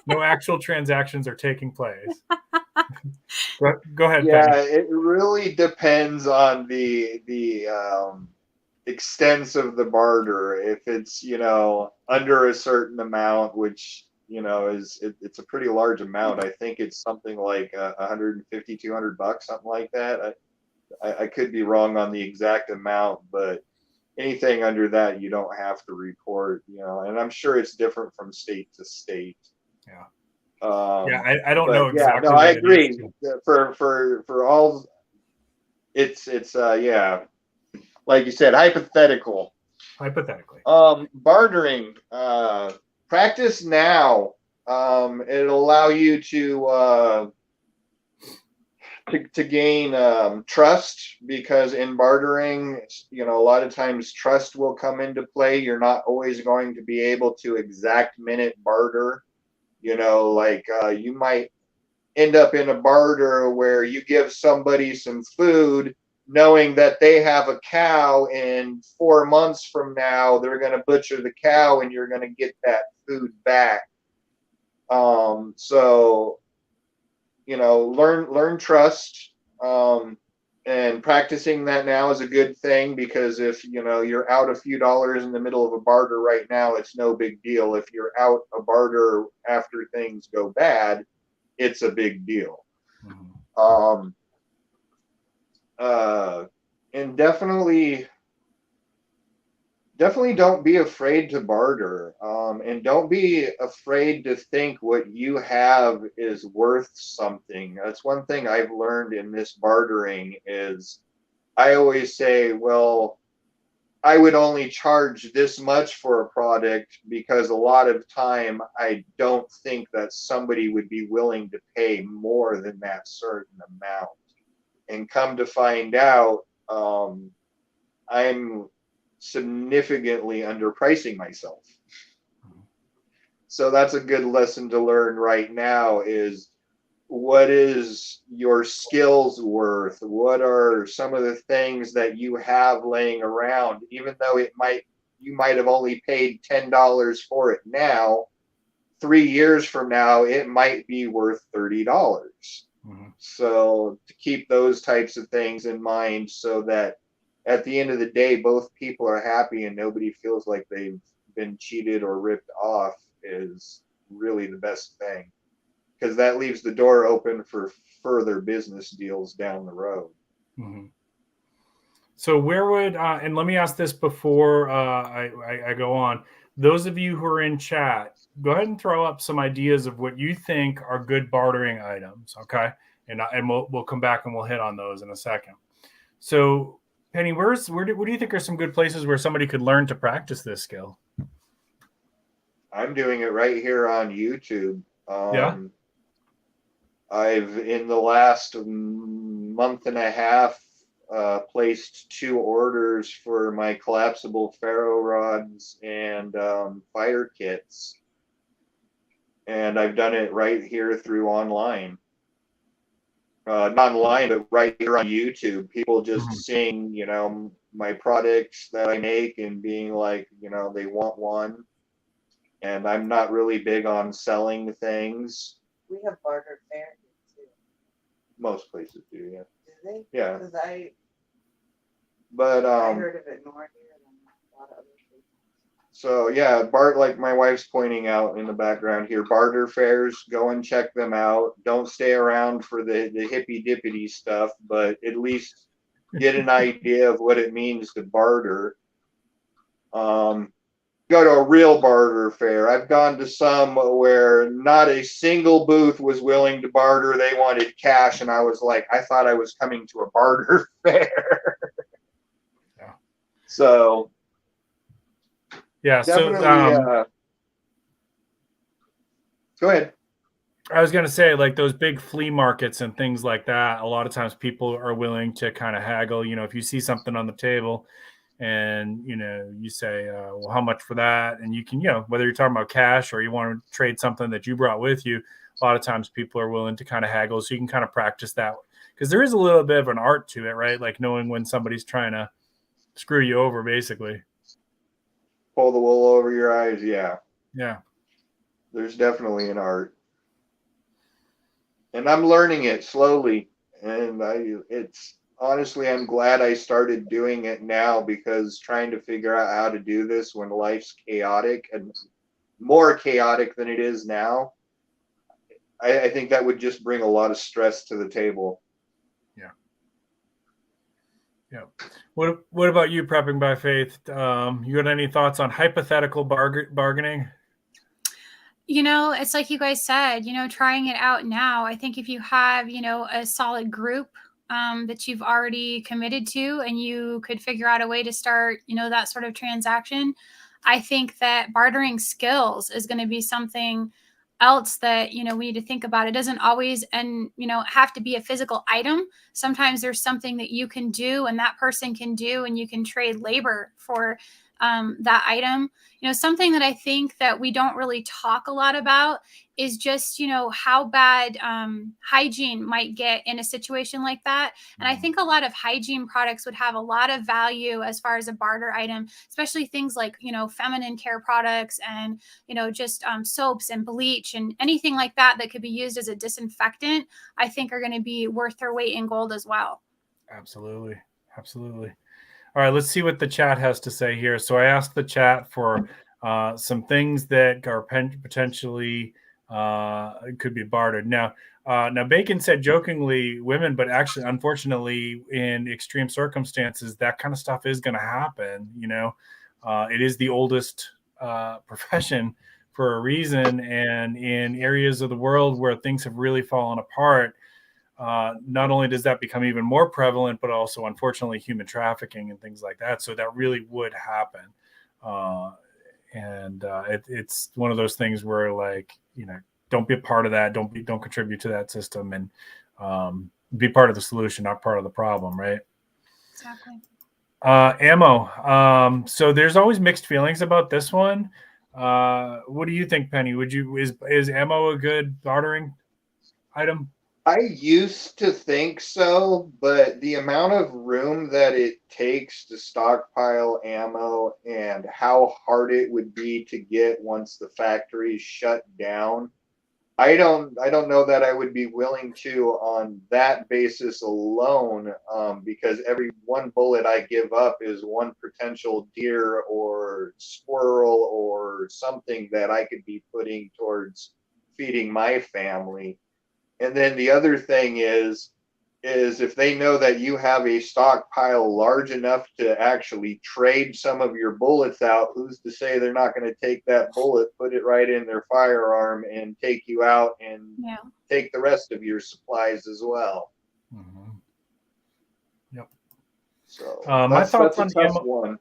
No actual transactions are taking place. Go ahead, Yeah, Penny. it really depends on the extents of the barter. If it's, under a certain amount, which, it's a pretty large amount. I think it's something like 150, $200, something like that. I could be wrong on the exact amount, but anything under that, you don't have to report, and I'm sure it's different from state to state. Yeah. I don't know exactly. No, I agree. For all, it's like you said, hypothetical. Hypothetically. Bartering. Practice now. It'll allow you to gain trust, because in bartering, a lot of times trust will come into play. You're not always going to be able to exact minute barter. You might end up in a barter where you give somebody some food knowing that they have a cow, and 4 months from now they're going to butcher the cow and you're going to get that food back. So learn trust, and practicing that now is a good thing, because if you're out a few dollars in the middle of a barter right now, it's no big deal. If you're out a barter after things go bad, it's a big deal. Mm-hmm. And definitely don't be afraid to barter, and don't be afraid to think what you have is worth something. That's one thing I've learned in this bartering is I always say, well, I would only charge this much for a product because a lot of time I don't think that somebody would be willing to pay more than that certain amount. And come to find out, I'm significantly underpricing myself. So that's a good lesson to learn right now is, what is your skills worth? What are some of the things that you have laying around? Even though you might have only paid $10 for it now, 3 years from now, it might be worth $30. Mm-hmm. So to keep those types of things in mind, so that at the end of the day, both people are happy and nobody feels like they've been cheated or ripped off, is really the best thing. Because that leaves the door open for further business deals down the road. Mm-hmm. So where would, and let me ask this before I go on, those of you who are in chat, go ahead and throw up some ideas of what you think are good bartering items, okay? And we'll come back and we'll hit on those in a second. So Penny, what do you think are some good places where somebody could learn to practice this skill? I'm doing it right here on YouTube. Yeah. I've, in the last month and a half, placed 2 orders for my collapsible ferro rods and fire kits. And I've done it right here through online. Not online, but right here on YouTube. People just mm-hmm. seeing, my products that I make and being like, they want one. And I'm not really big on selling things. We have barter fair too. Most places do, yeah. Do they? Yeah. Because I heard of it more here than a lot of other places. So yeah, like my wife's pointing out in the background here, barter fairs, go and check them out. Don't stay around for the hippy dippity stuff, but at least get an idea of what it means to barter. Go to a real barter fair. I've gone to some where not a single booth was willing to barter. They wanted cash, and I was like, I thought I was coming to a barter fair. Yeah. So yeah, definitely. Go ahead. I was going to say, like those big flea markets and things like that, a lot of times people are willing to kind of haggle. If you see something on the table and, you say, well, how much for that? And you can, whether you're talking about cash or you want to trade something that you brought with you, a lot of times people are willing to kind of haggle. So you can kind of practice that, because there is a little bit of an art to it, right? Like knowing when somebody's trying to screw you over, basically. Pull the wool over your eyes. Yeah. Yeah. There's definitely an art. And I'm learning it slowly. And honestly, I'm glad I started doing it now, because trying to figure out how to do this when life's chaotic and more chaotic than it is now, I think that would just bring a lot of stress to the table. Yeah. Yeah. What about you, Prepping by Faith? You got any thoughts on hypothetical bargaining? It's like you guys said, trying it out now. I think if you have, a solid group that you've already committed to, and you could figure out a way to start, that sort of transaction, I think that bartering skills is going to be something else that, we need to think about. It doesn't always have to be a physical item. Sometimes there's something that you can do and that person can do, and you can trade labor for that item. Something that I think that we don't really talk a lot about is just, how bad hygiene might get in a situation like that. And I think a lot of hygiene products would have a lot of value as far as a barter item, especially things like, feminine care products and, just soaps and bleach and anything like that that could be used as a disinfectant, I think are going to be worth their weight in gold as well. Absolutely. Absolutely. All right, let's see what the chat has to say here. So I asked the chat for some things that are potentially could be bartered. Now Bacon said jokingly women, but actually, unfortunately, in extreme circumstances, that kind of stuff is going to happen. It is the oldest profession for a reason. And in areas of the world where things have really fallen apart, not only does that become even more prevalent, but also, unfortunately, human trafficking and things like that. So that really would happen. It's one of those things where, like, don't be a part of that. Don't contribute to that system, and be part of the solution, not part of the problem. Right. Exactly. Ammo. So there's always mixed feelings about this one. What do you think, Penny? Is ammo a good bartering item? I used to think so, but the amount of room that it takes to stockpile ammo and how hard it would be to get once the factory shut down, I don't know that I would be willing to on that basis alone, because every one bullet I give up is one potential deer or squirrel or something that I could be putting towards feeding my family. And then the other thing is if they know that you have a stockpile large enough to actually trade some of your bullets out, who's to say they're not going to take that bullet, put it right in their firearm, and take you out and take the rest of your supplies as well. Mm-hmm. Yep. So my thoughts on ammo. One.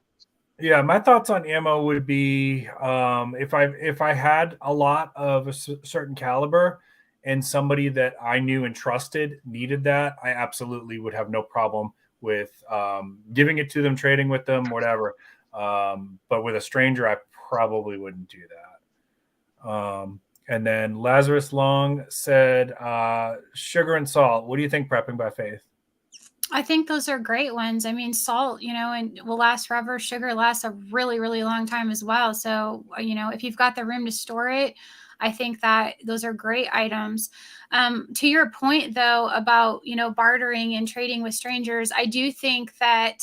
Yeah, my thoughts on ammo would be if I had a lot of a certain caliber, and somebody that I knew and trusted needed that, I absolutely would have no problem with giving it to them, trading with them, whatever. But with a stranger, I probably wouldn't do that. And then Lazarus Long said, sugar and salt. What do you think, Prepping by Faith? I think those are great ones. I mean, salt, and will last forever. Sugar lasts a really, really long time as well. So, if you've got the room to store it, I think that those are great items. To your point, though, about, bartering and trading with strangers, I do think that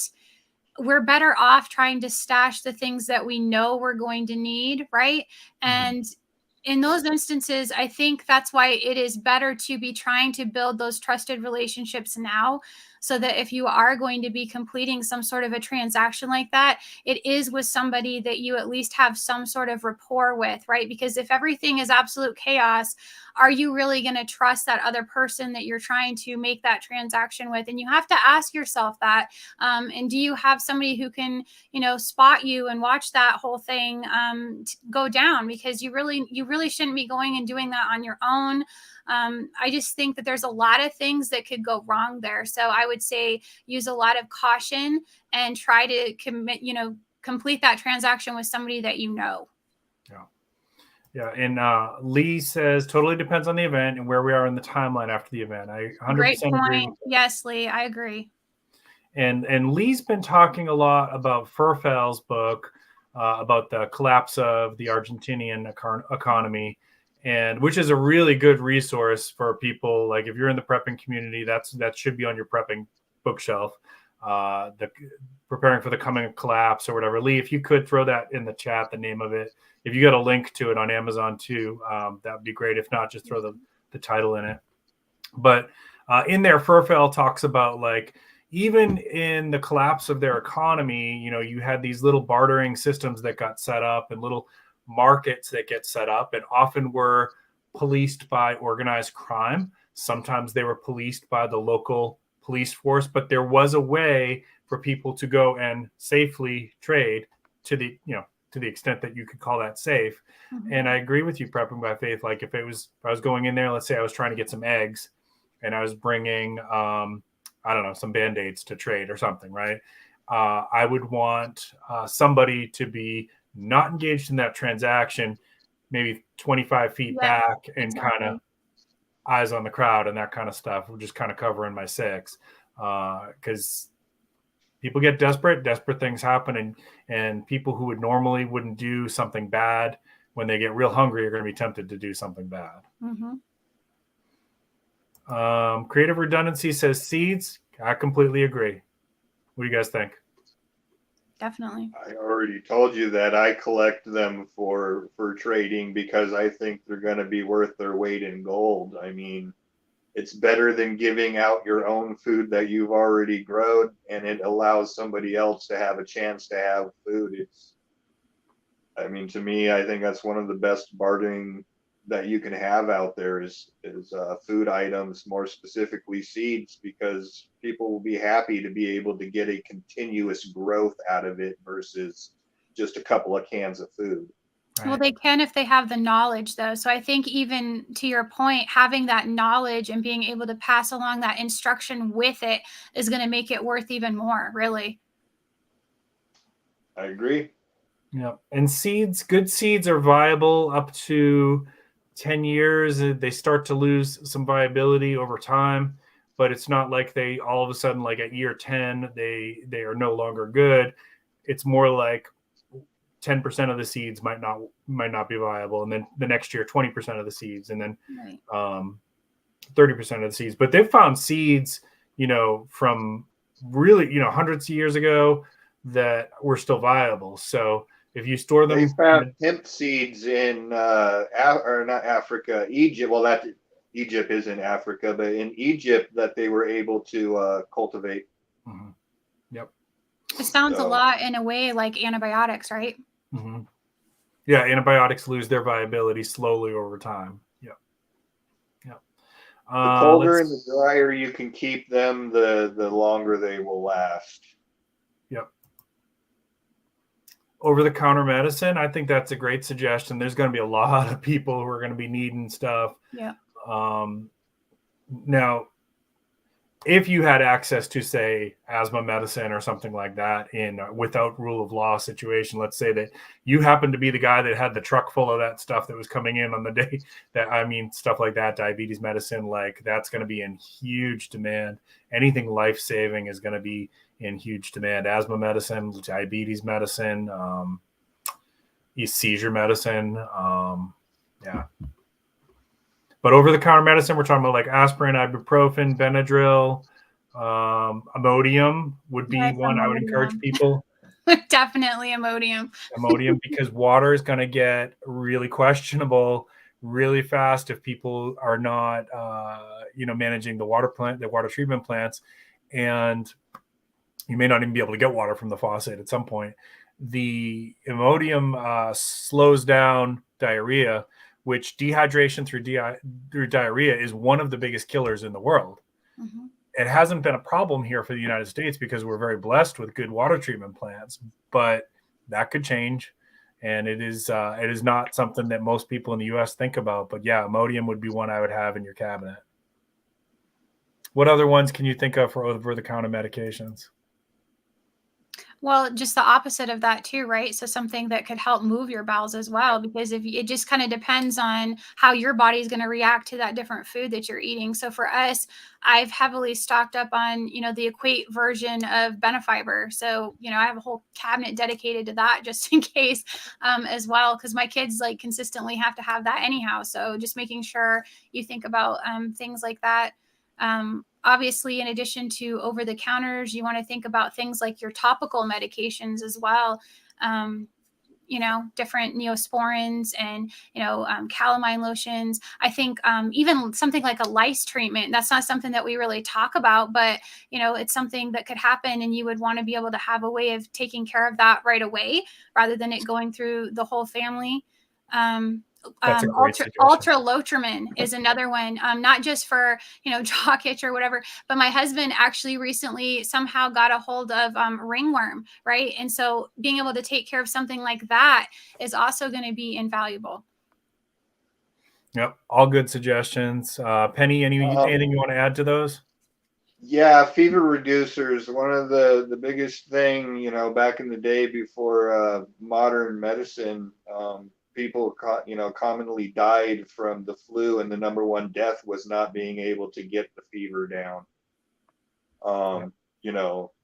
we're better off trying to stash the things that we know we're going to need, right? And in those instances, I think that's why it is better to be trying to build those trusted relationships now, so that if you are going to be completing some sort of a transaction like that, it is with somebody that you at least have some sort of rapport with, right? Because if everything is absolute chaos, are you really going to trust that other person that you're trying to make that transaction with? And you have to ask yourself that. And do you have somebody who can, spot you and watch that whole thing go down? Because you really shouldn't be going and doing that on your own. I just think that there's a lot of things that could go wrong there. So I would say use a lot of caution and try to complete that transaction with somebody that you know. Yeah, and Lee says totally depends on the event and where we are in the timeline after the event. I 100% Great point. agree with that. Yes, Lee, I agree. And Lee's been talking a lot about Furfell's book about the collapse of the Argentinian economy, and which is a really good resource for people. Like if you're in the prepping community, that should be on your prepping bookshelf. The preparing for the coming collapse or whatever. Lee, if you could throw that in the chat, the name of it. If you got a link to it on Amazon too, that would be great. If not, just throw the title in it. But in there, Furfell talks about like even in the collapse of their economy, you had these little bartering systems that got set up and little markets that get set up and often were policed by organized crime. Sometimes they were policed by the local police force, but there was a way for people to go and safely trade to the extent that you could call that safe. Mm-hmm. And I agree with you, Prepping by Faith. Like if I was going in there, let's say I was trying to get some eggs and I was bringing, some Band-Aids to trade or something, right? I would want somebody to be not engaged in that transaction, maybe 25 feet back and kind of eyes on the crowd and that kind of stuff. We're just kind of covering my six because people get desperate things happen, and people who wouldn't do something bad when they get real hungry are going to be tempted to do something bad. Mm-hmm. Creative Redundancy says seeds. I completely agree. What do you guys think? Definitely. I already told you that I collect them for trading because I think they're going to be worth their weight in gold. I mean, it's better than giving out your own food that you've already grown, and it allows somebody else to have a chance to have food. To me, I think that's one of the best bartering that you can have out there is food items, more specifically seeds, because people will be happy to be able to get a continuous growth out of it versus just a couple of cans of food. Well, they can if they have the knowledge, though. So I think even to your point, having that knowledge and being able to pass along that instruction with it is going to make it worth even more, really. I agree. Yeah. And good seeds are viable up to 10 years. They start to lose some viability over time, but it's not like they all of a sudden, like at year 10, they are no longer good. It's more like 10% of the seeds might not be viable, and then the next year 20% of the seeds, and then 30% of the seeds. But they've found seeds from really hundreds of years ago that were still viable. So if you store them, they found hemp seeds in not Africa, Egypt. Well, Egypt is in Africa, but in Egypt that they were able to cultivate. Mm-hmm. Yep. It sounds a lot in a way like antibiotics, right? Mm-hmm. Yeah, antibiotics lose their viability slowly over time. Yeah. The colder and the drier you can keep them, the longer they will last. Yep. Over-the-counter medicine, I think that's a great suggestion. There's going to be a lot of people who are going to be needing stuff. Yeah. Now, if you had access to, say, asthma medicine or something like that in without rule of law situation, let's say that you happen to be the guy that had the truck full of that stuff that was coming in on the day stuff like that, diabetes medicine, like that's going to be in huge demand. Anything life-saving is going to be in huge demand. Asthma medicine, diabetes medicine, seizure medicine. Yeah. But over-the-counter medicine, we're talking about like aspirin, ibuprofen, Benadryl, Imodium would be one I would encourage people. Definitely Imodium. Imodium, because water is going to get really questionable really fast if people are not, managing the water treatment plants, and you may not even be able to get water from the faucet at some point. The Imodium slows down diarrhea, which dehydration through diarrhea is one of the biggest killers in the world. Mm-hmm. It hasn't been a problem here for the United States because we're very blessed with good water treatment plants, but that could change. And it is not something that most people in the U.S. think about. But yeah, Imodium would be one I would have in your cabinet. What other ones can you think of for over-the-counter medications? Well, just the opposite of that too, right? So something that could help move your bowels as well, because if it just kind of depends on how your body is going to react to that different food that you're eating. So for us, I've heavily stocked up on, the Equate version of Benefiber. So, I have a whole cabinet dedicated to that just in case as well, because my kids like consistently have to have that anyhow. So just making sure you think about things like that. Obviously, in addition to over the counters, you want to think about things like your topical medications as well. Different neosporins and, calamine lotions. I think even something like a lice treatment, that's not something that we really talk about, but, it's something that could happen, and you would want to be able to have a way of taking care of that right away rather than it going through the whole family. That's a great suggestion. Ultralotramin is another one, not just for, jock itch or whatever, but my husband actually recently somehow got a hold of ringworm, right? And so being able to take care of something like that is also going to be invaluable. Yep, all good suggestions. Penny, anything you want to add to those? Yeah, fever reducers. One of the biggest thing, back in the day before modern medicine, people commonly died from the flu, and the number one death was not being able to get the fever down.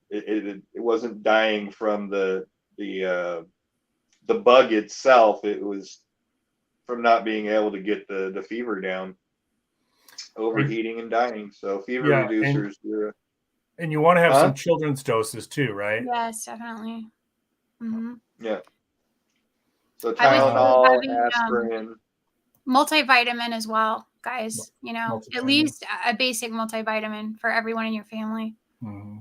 It wasn't dying from the bug itself. It was from not being able to get the fever down, overheating and dying. So fever reducers. And you want to have some children's doses too, right? Yes, definitely. Mm-hmm. Yeah. So Tylenol, aspirin, multivitamin as well, guys. At least a basic multivitamin for everyone in your family. Mm-hmm.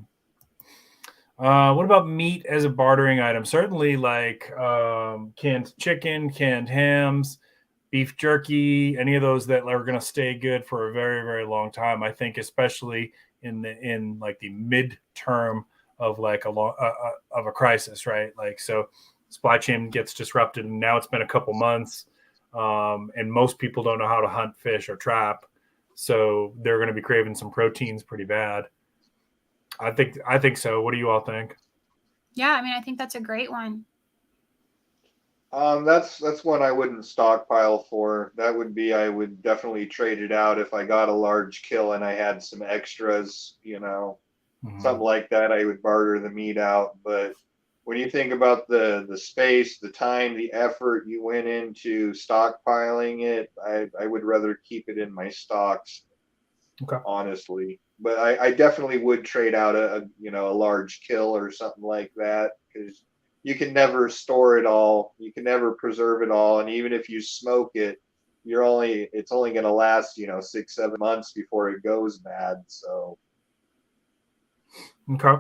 What about meat as a bartering item? Certainly, like canned chicken, canned hams, beef jerky, any of those that are going to stay good for a very, very long time. I think, especially in like the midterm of like of a crisis, right? Like, so supply chain gets disrupted, and now it's been a couple months, and most people don't know how to hunt, fish, or trap, so they're going to be craving some proteins pretty bad. I think so. What do you all think? Yeah, I mean, I think that's a great one. That's one I wouldn't stockpile for. That would be, I would definitely trade it out if I got a large kill and I had some extras, something like that. I would barter the meat out. But when you think about the space, the time, the effort you went into stockpiling it, I would rather keep it in my stocks, honestly. But I definitely would trade out a large kill or something like that, because you can never store it all. You can never preserve it all. And even if you smoke it, it's only going to last, 6-7 months before it goes bad. So. Okay.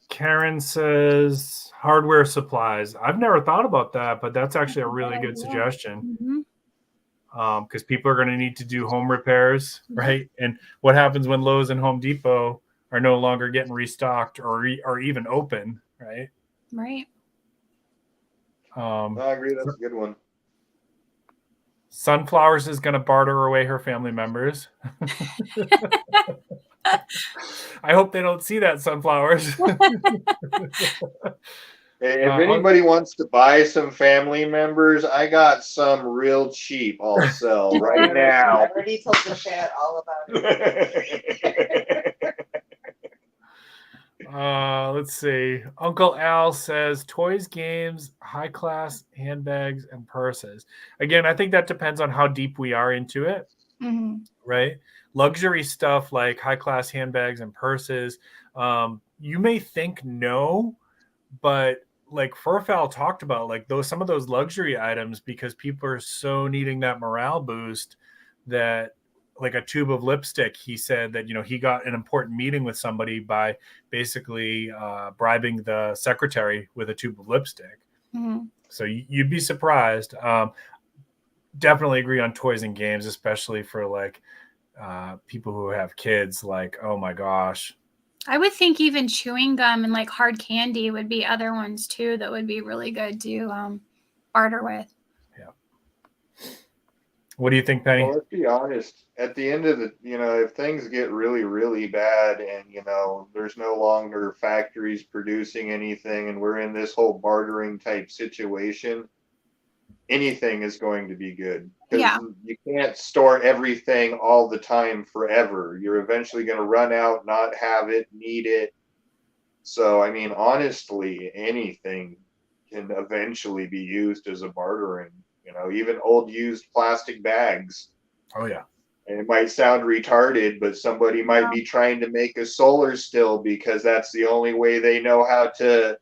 Karen says hardware supplies. I've never thought about that, but that's actually a really good suggestion. Mm-hmm. Because people are going to need to do home repairs, right? And what happens when Lowe's and Home Depot are no longer getting restocked or even open, right? Right. I agree. That's a good one. Sunflowers is going to barter away her family members. I hope they don't see that, Sunflowers. If anybody wants to buy some family members, I got some real cheap. I'll sell right now. I already told the chat all about it. Let's see. Uncle Al says toys, games, high class handbags, and purses. Again, I think that depends on how deep we are into it, right? Luxury stuff like high class handbags and purses. You may think no, but like Furfowl talked about, like some of those luxury items, because people are so needing that morale boost, that like a tube of lipstick, he said that, he got an important meeting with somebody by basically bribing the secretary with a tube of lipstick. So you'd be surprised. Definitely agree on toys and games, especially for like people who have kids. Like, oh my gosh. I would think even chewing gum and like hard candy would be other ones too that would be really good to barter with. What do you think, Penny? Well, let's be honest. At the end of the, if things get really, really bad and, there's no longer factories producing anything and we're in this whole bartering type situation, anything is going to be good. Because Yeah. you can't store everything all the time forever. You're eventually going to run out, not have it, need it. So, I mean, honestly, anything can eventually be used as a bartering. Even old used plastic bags. Oh yeah. And it might sound retarded, but somebody might be trying to make a solar still because that's the only way they know how to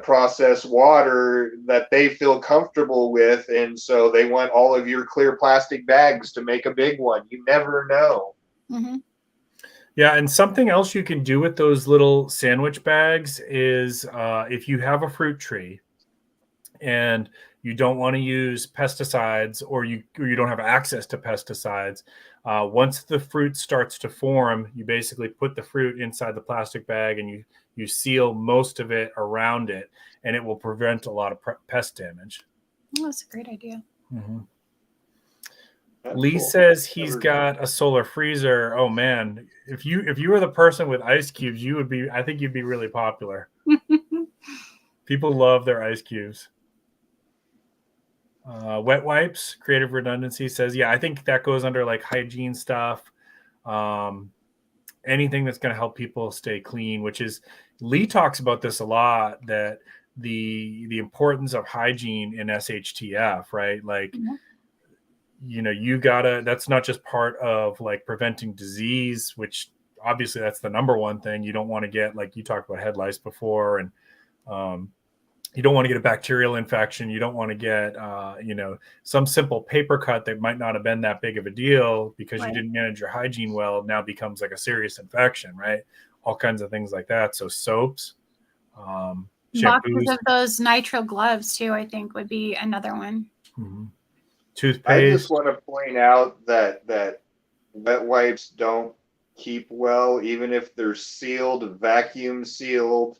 process water that they feel comfortable with. And so they want all of your clear plastic bags to make a big one. You never know. Mm-hmm. Yeah, and something else you can do with those little sandwich bags is if you have a fruit tree and you don't want to use pesticides or you don't have access to pesticides, once the fruit starts to form, you basically put the fruit inside the plastic bag and you seal most of it around it, and it will prevent a lot of pest damage. Oh, that's a great idea. Mm-hmm. That's Lee cool. says he's got a solar freezer. Oh man, if you were the person with ice cubes, I think you'd be really popular. People love their ice cubes. Wet wipes, creative redundancy says, yeah, I think that goes under like hygiene stuff. Anything that's going to help people stay clean, which is, Lee talks about this a lot, that the importance of hygiene in SHTF, right? Like, Mm-hmm. that's not just part of like preventing disease, which obviously that's the number one thing. You don't want to get, like you talked about, head lice before, and you don't want to get a bacterial infection. You don't want to get, some simple paper cut that might not have been that big of a deal because you didn't manage your hygiene well, now becomes like a serious infection, right? All kinds of things like that. So soaps, Boxes shampoos, of those nitrile gloves too, I think would be another one. mm-hmm. I Toothpaste. just want to point out that wet wipes don't keep well, even if they're sealed, vacuum sealed.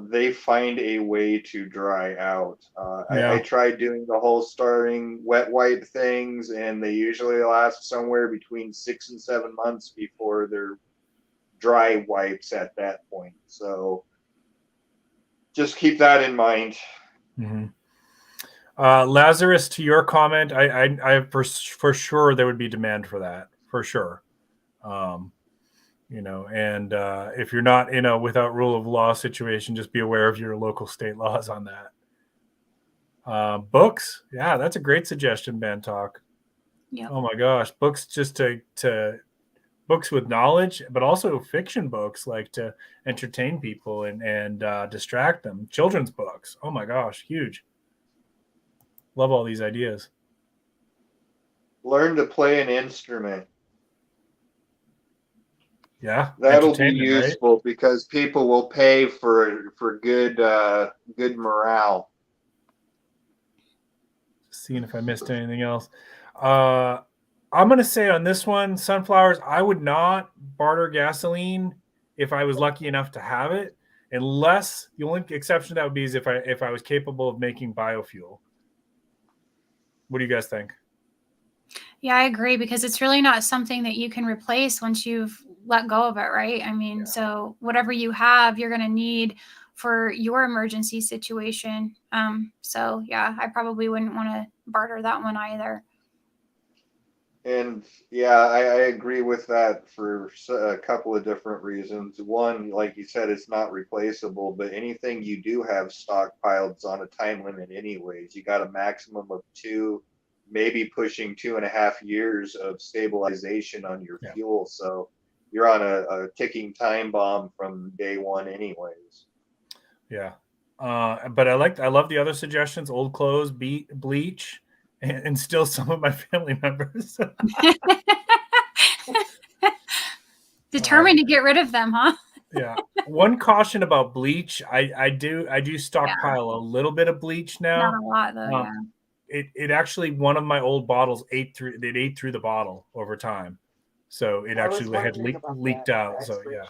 They find a way to dry out. I tried doing the whole starting wet wipe things, and they usually last somewhere between 6 and 7 months before they're dry wipes at that point. So just keep that in mind. Mm-hmm. Lazarus, to your comment, I for sure there would be demand for that, for sure. And if you're not in a without rule of law situation, just be aware of your local state laws on that. Books, yeah, that's a great suggestion, Ben Talk. Yep. Oh my gosh, books just to books with knowledge, but also fiction books, like to entertain people and distract them. Children's books, oh my gosh, huge. Love all these ideas. Learn to play an instrument. Yeah, that'll be useful, right? Because people will pay for good morale. Seeing if I missed anything else. I'm going to say on this one, sunflowers, I would not barter gasoline if I was lucky enough to have it, unless the only exception to that would be is if I was capable of making biofuel. What do you guys think? Yeah, I agree, because it's really not something that you can replace once you've let go of it, right? I mean, so whatever you have, you're going to need for your emergency situation. So yeah, I probably wouldn't want to barter that one either. And yeah, I agree with that for a couple of different reasons. One, like you said, it's not replaceable, but anything you do have stockpiled is on a time limit anyways. You got a maximum of 2, maybe pushing 2.5 years of stabilization on your fuel. So you're on a ticking time bomb from day one anyways. Yeah. But I love the other suggestions: old clothes, bleach, and still some of my family members. Determined to get rid of them, huh? Yeah. One caution about bleach: I do stockpile a little bit of bleach now. Not a lot though. It actually, one of my old bottles ate through the bottle over time, so it actually had leaked out. So yeah.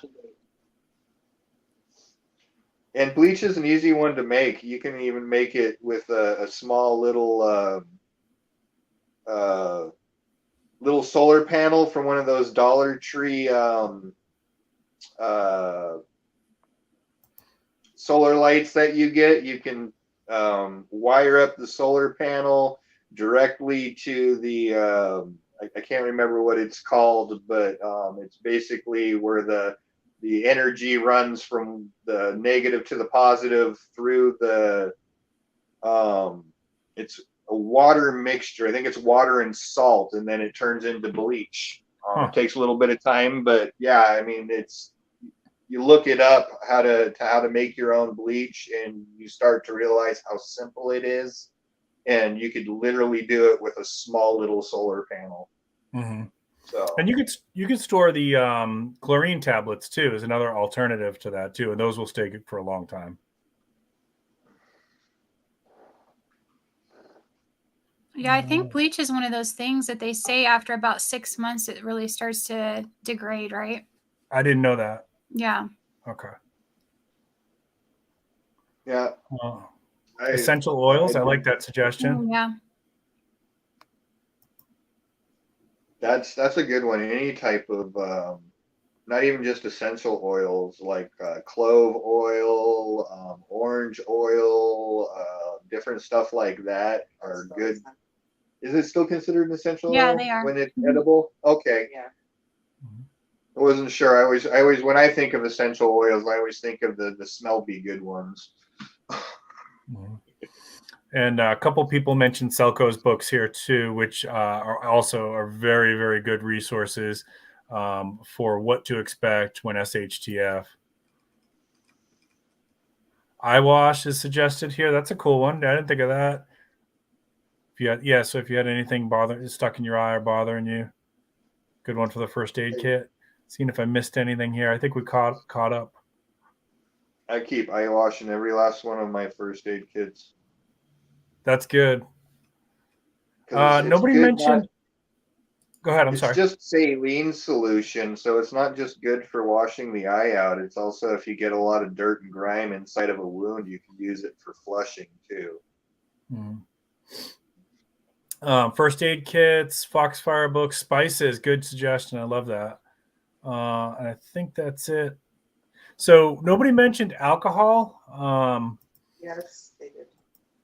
And bleach is an easy one to make. You can even make it with a small little little solar panel from one of those Dollar Tree solar lights that you get. You can wire up the solar panel directly to the I can't remember what it's called, but it's basically where the energy runs from the negative to the positive through the it's a water mixture. I think it's water and salt, and then it turns into bleach. It takes a little bit of time, but yeah, I mean, you look it up how to make your own bleach, and you start to realize how simple it is, and you could literally do it with a small little solar panel. Mm-hmm. So, and you could store the chlorine tablets too, as another alternative to that too, and those will stay good for a long time. Yeah, I think bleach is one of those things that they say after about 6 months it really starts to degrade, right? I didn't know that. Yeah. Okay. Yeah. Essential oils. I like that suggestion. Yeah. That's a good one. Any type of not even just essential oils, like clove oil, orange oil, different stuff like that are good. Is it still considered an essential oil? Yeah, they are. When it's edible? Okay. Yeah. I wasn't sure. I always when I think of essential oils, I always think of the smell be good ones. And a couple people mentioned Selco's books here too, which are very, very good resources for what to expect when SHTF. Eye wash is suggested here. That's a cool one. I didn't think of that. So if you had anything stuck in your eye or bothering you, good one for the first aid kit. Seeing if I missed anything here. I think we caught up. I keep eye wash in every last one of my first aid kits. That's good. Nobody mentioned. Go ahead. I'm sorry. It's just saline solution, so it's not just good for washing the eye out. It's also, if you get a lot of dirt and grime inside of a wound, you can use it for flushing too. First aid kits, Foxfire books, spices. Good suggestion. I love that. And I think that's it. So nobody mentioned alcohol. Yes, they did.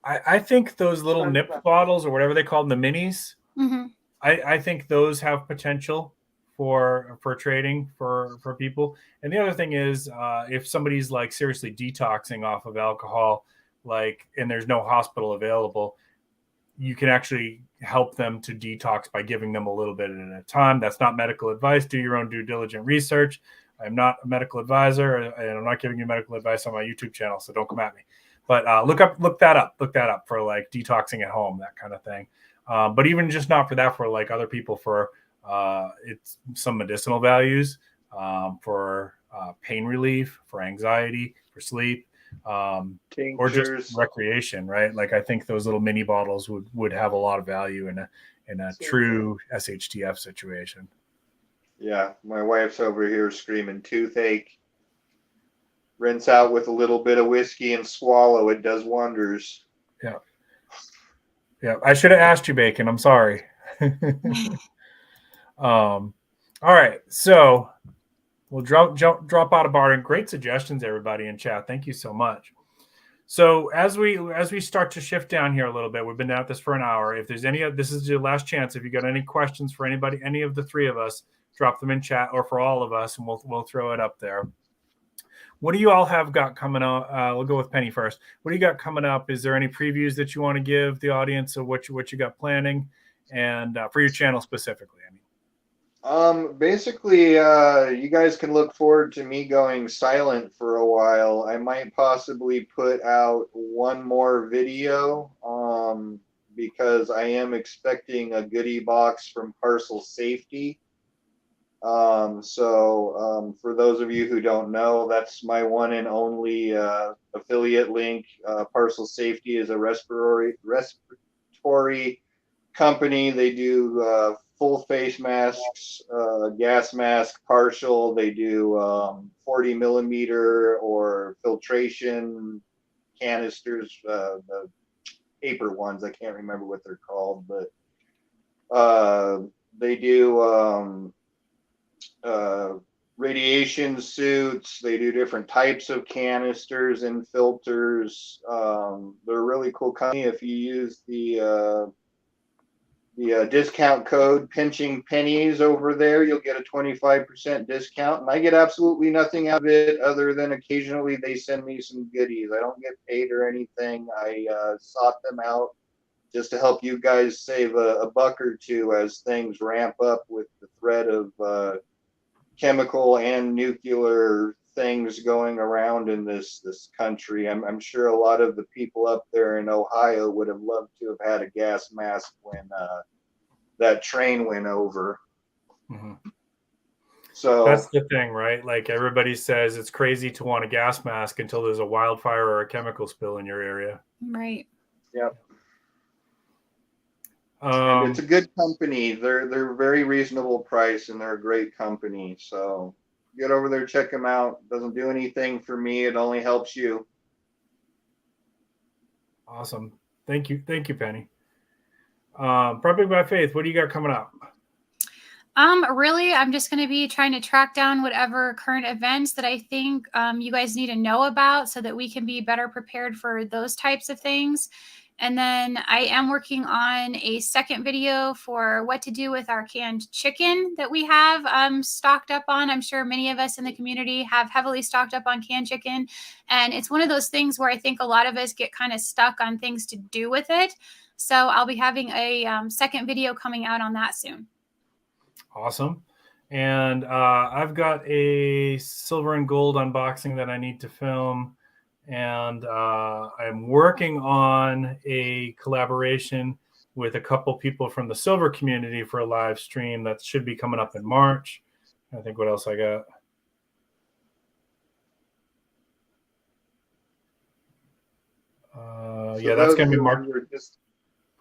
I think those little nip bottles or whatever they call them, the minis. Mm-hmm. I think those have potential for trading for people. And the other thing is, if somebody's like seriously detoxing off of alcohol, and there's no hospital available, you can actually help them to detox by giving them a little bit at a time. That's not medical advice. Do your own due diligent research. I'm not a medical advisor, and I'm not giving you medical advice on my YouTube channel, so don't come at me. But look that up for like detoxing at home, that kind of thing. But even just not for that, for like other people, for it's some medicinal values, for pain relief, for anxiety, for sleep, or just recreation, right? Like I think those little mini bottles would have a lot of value in a true SHTF situation. Yeah, my wife's over here screaming toothache. Rinse out with a little bit of whiskey and swallow. It does wonders. Yeah. Yeah, I should have asked you, Bacon. I'm sorry. All right, so we'll drop out of barring. Great suggestions, everybody in chat. Thank you so much. So as we start to shift down here a little bit, we've been at this for an hour. If there's this is your last chance. If you got any questions for anybody, any of the three of us, drop them in chat, or for all of us, and we'll throw it up there. What do you all have got coming up? We'll go with Penny first. What do you got coming up? Is there any previews that you want to give the audience of what you got planning, and for your channel specifically? Basically, you guys can look forward to me going silent for a while. I might possibly put out one more video, because I am expecting a goodie box from Parcel Safety. For those of you who don't know, that's my one and only affiliate link. Parcel Safety is a respiratory company. They do full face masks, gas mask, partial. They do 40 millimeter or filtration canisters, the paper ones. I can't remember what they're called, but They do radiation suits. They do different types of canisters and filters. They're a really cool company. If you use the discount code pinching pennies over there, you'll get a 25% discount. And I get absolutely nothing out of it other than occasionally they send me some goodies. I don't get paid or anything. I sought them out just to help you guys save a buck or two as things ramp up with the threat of chemical and nuclear things going around in this country. I'm sure a lot of the people up there in Ohio would have loved to have had a gas mask when that train went over. Mm-hmm. So that's the thing, right? Like everybody says it's crazy to want a gas mask until there's a wildfire or a chemical spill in your area. Right. Yep. And it's a good company. They're very reasonable price and they're a great company. So get over there, check them out. Doesn't do anything for me. It only helps you. Awesome. Thank you, Penny. Prepping by Faith, what do you got coming up? Really, I'm just going to be trying to track down whatever current events that I think you guys need to know about so that we can be better prepared for those types of things. And then I am working on a second video for what to do with our canned chicken that we have stocked up on. I'm sure many of us in the community have heavily stocked up on canned chicken. And it's one of those things where I think a lot of us get kind of stuck on things to do with it. So I'll be having a second video coming out on that soon. Awesome. And I've got a silver and gold unboxing that I need to film. And I'm working on a collaboration with a couple people from the silver community for a live stream that should be coming up in March. I think what else I got? Yeah, that's going to be March.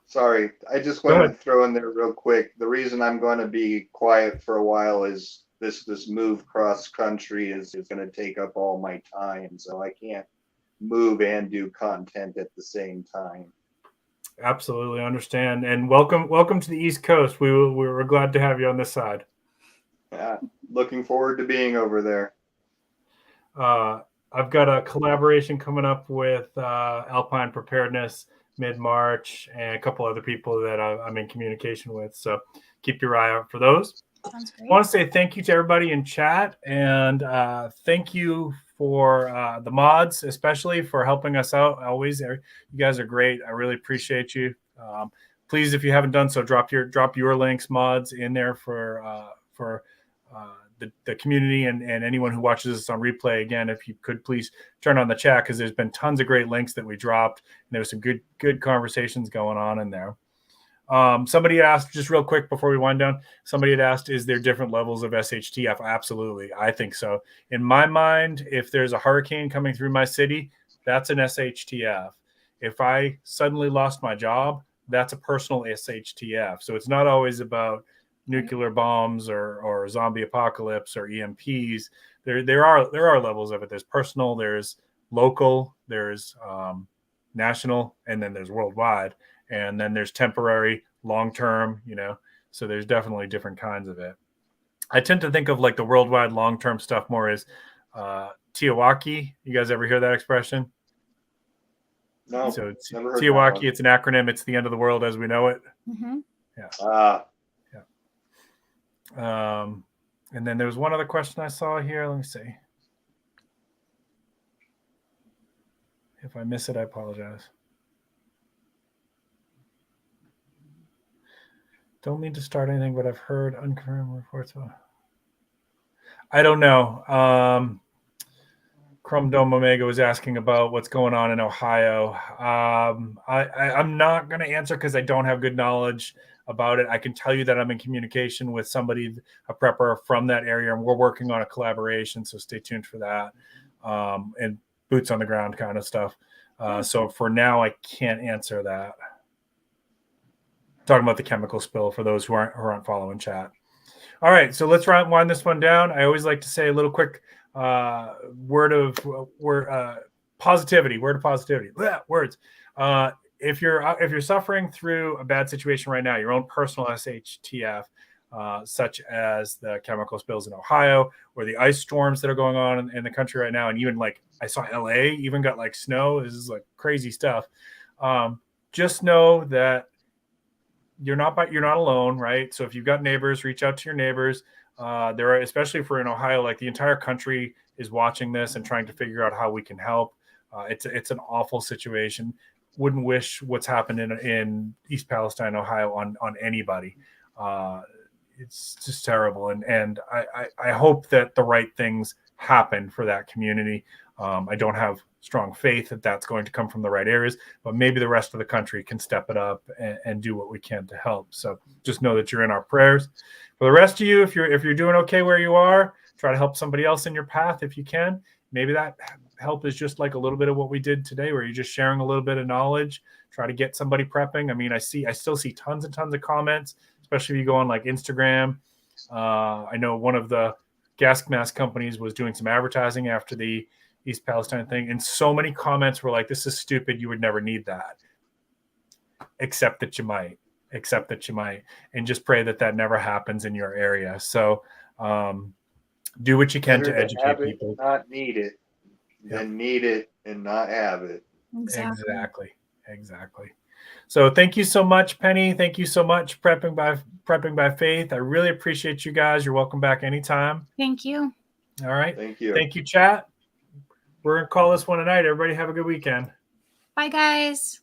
Sorry, I just wanted to throw in there real quick. The reason I'm going to be quiet for a while is this move cross country is going to take up all my time, so I can't move and do content at the same time. Absolutely understand, and welcome to the East Coast. We're glad to have you on this side. Yeah, looking forward to being over there. I've got a collaboration coming up with Alpine Preparedness mid-March and a couple other people that I'm in communication with. So keep your eye out for those. Sounds great. I want to say thank you to everybody in chat, and thank you for the mods, especially for helping us out. Always, you guys are great. I really appreciate you. Please, if you haven't done so, drop your links, mods, in there for the community and anyone who watches this on replay. Again, if you could please turn on the chat, because there's been tons of great links that we dropped, and there was some good conversations going on in there. Somebody asked, just real quick before we wind down, somebody had asked, is there different levels of SHTF? Absolutely. I think so. In my mind, if there's a hurricane coming through my city, that's an SHTF. If I suddenly lost my job, that's a personal SHTF. So it's not always about nuclear bombs or zombie apocalypse or EMPs. There are levels of it. There's personal, there's local, there's national, and then there's worldwide. And then there's temporary, long-term, so there's definitely different kinds of it. I tend to think of like the worldwide long-term stuff more as TEOTWAWKI. You guys ever hear that expression? No. So TEOTWAWKI, it's an acronym. It's the end of the world as we know it. Mm-hmm. Yeah. And then there was one other question I saw here. Let me see. If I miss it, I apologize. Don't mean to start anything, but I've heard unconfirmed reports. I don't know. Chrome Dome Omega was asking about what's going on in Ohio. I'm not going to answer because I don't have good knowledge about it. I can tell you that I'm in communication with somebody, a prepper from that area, and we're working on a collaboration. So stay tuned for that, and boots on the ground kind of stuff. So for now, I can't answer that. Talking about the chemical spill for those who aren't following chat. All right, so let's wind this one down. I always like to say a little quick word of positivity. Word of positivity. Words. if you're suffering through a bad situation right now, your own personal SHTF, such as the chemical spills in Ohio or the ice storms that are going on in the country right now, and even like I saw LA even got like snow. This is like crazy stuff. Just know that you're not alone, right? So if you've got neighbors, reach out to your neighbors. There are, especially if we're in Ohio, like the entire country is watching this and trying to figure out how we can help. It's an awful situation. Wouldn't wish what's happened in East Palestine, Ohio, on anybody. It's just terrible, and I hope that the right things happen for that community. I don't have strong faith that that's going to come from the right areas, but maybe the rest of the country can step it up and do what we can to help. So just know that you're in our prayers. For the rest of you, if you're doing okay where you are, try to help somebody else in your path if you can. Maybe that help is just like a little bit of what we did today, where you're just sharing a little bit of knowledge. Try to get somebody prepping. I mean, I still see tons and tons of comments, especially if you go on like Instagram. I know one of the gas mask companies was doing some advertising after the East Palestine thing, and so many comments were like, "This is stupid. You would never need that." Except that you might, and just pray that never happens in your area. So do what you can to educate people. Not need it, then need it and not have it. Exactly. So thank you so much, Penny. Thank you so much, Prepping by Faith. I really appreciate you guys. You're welcome back anytime. Thank you. All right. Thank you. Thank you, chat. We're going to call this one a night. Everybody have a good weekend. Bye, guys.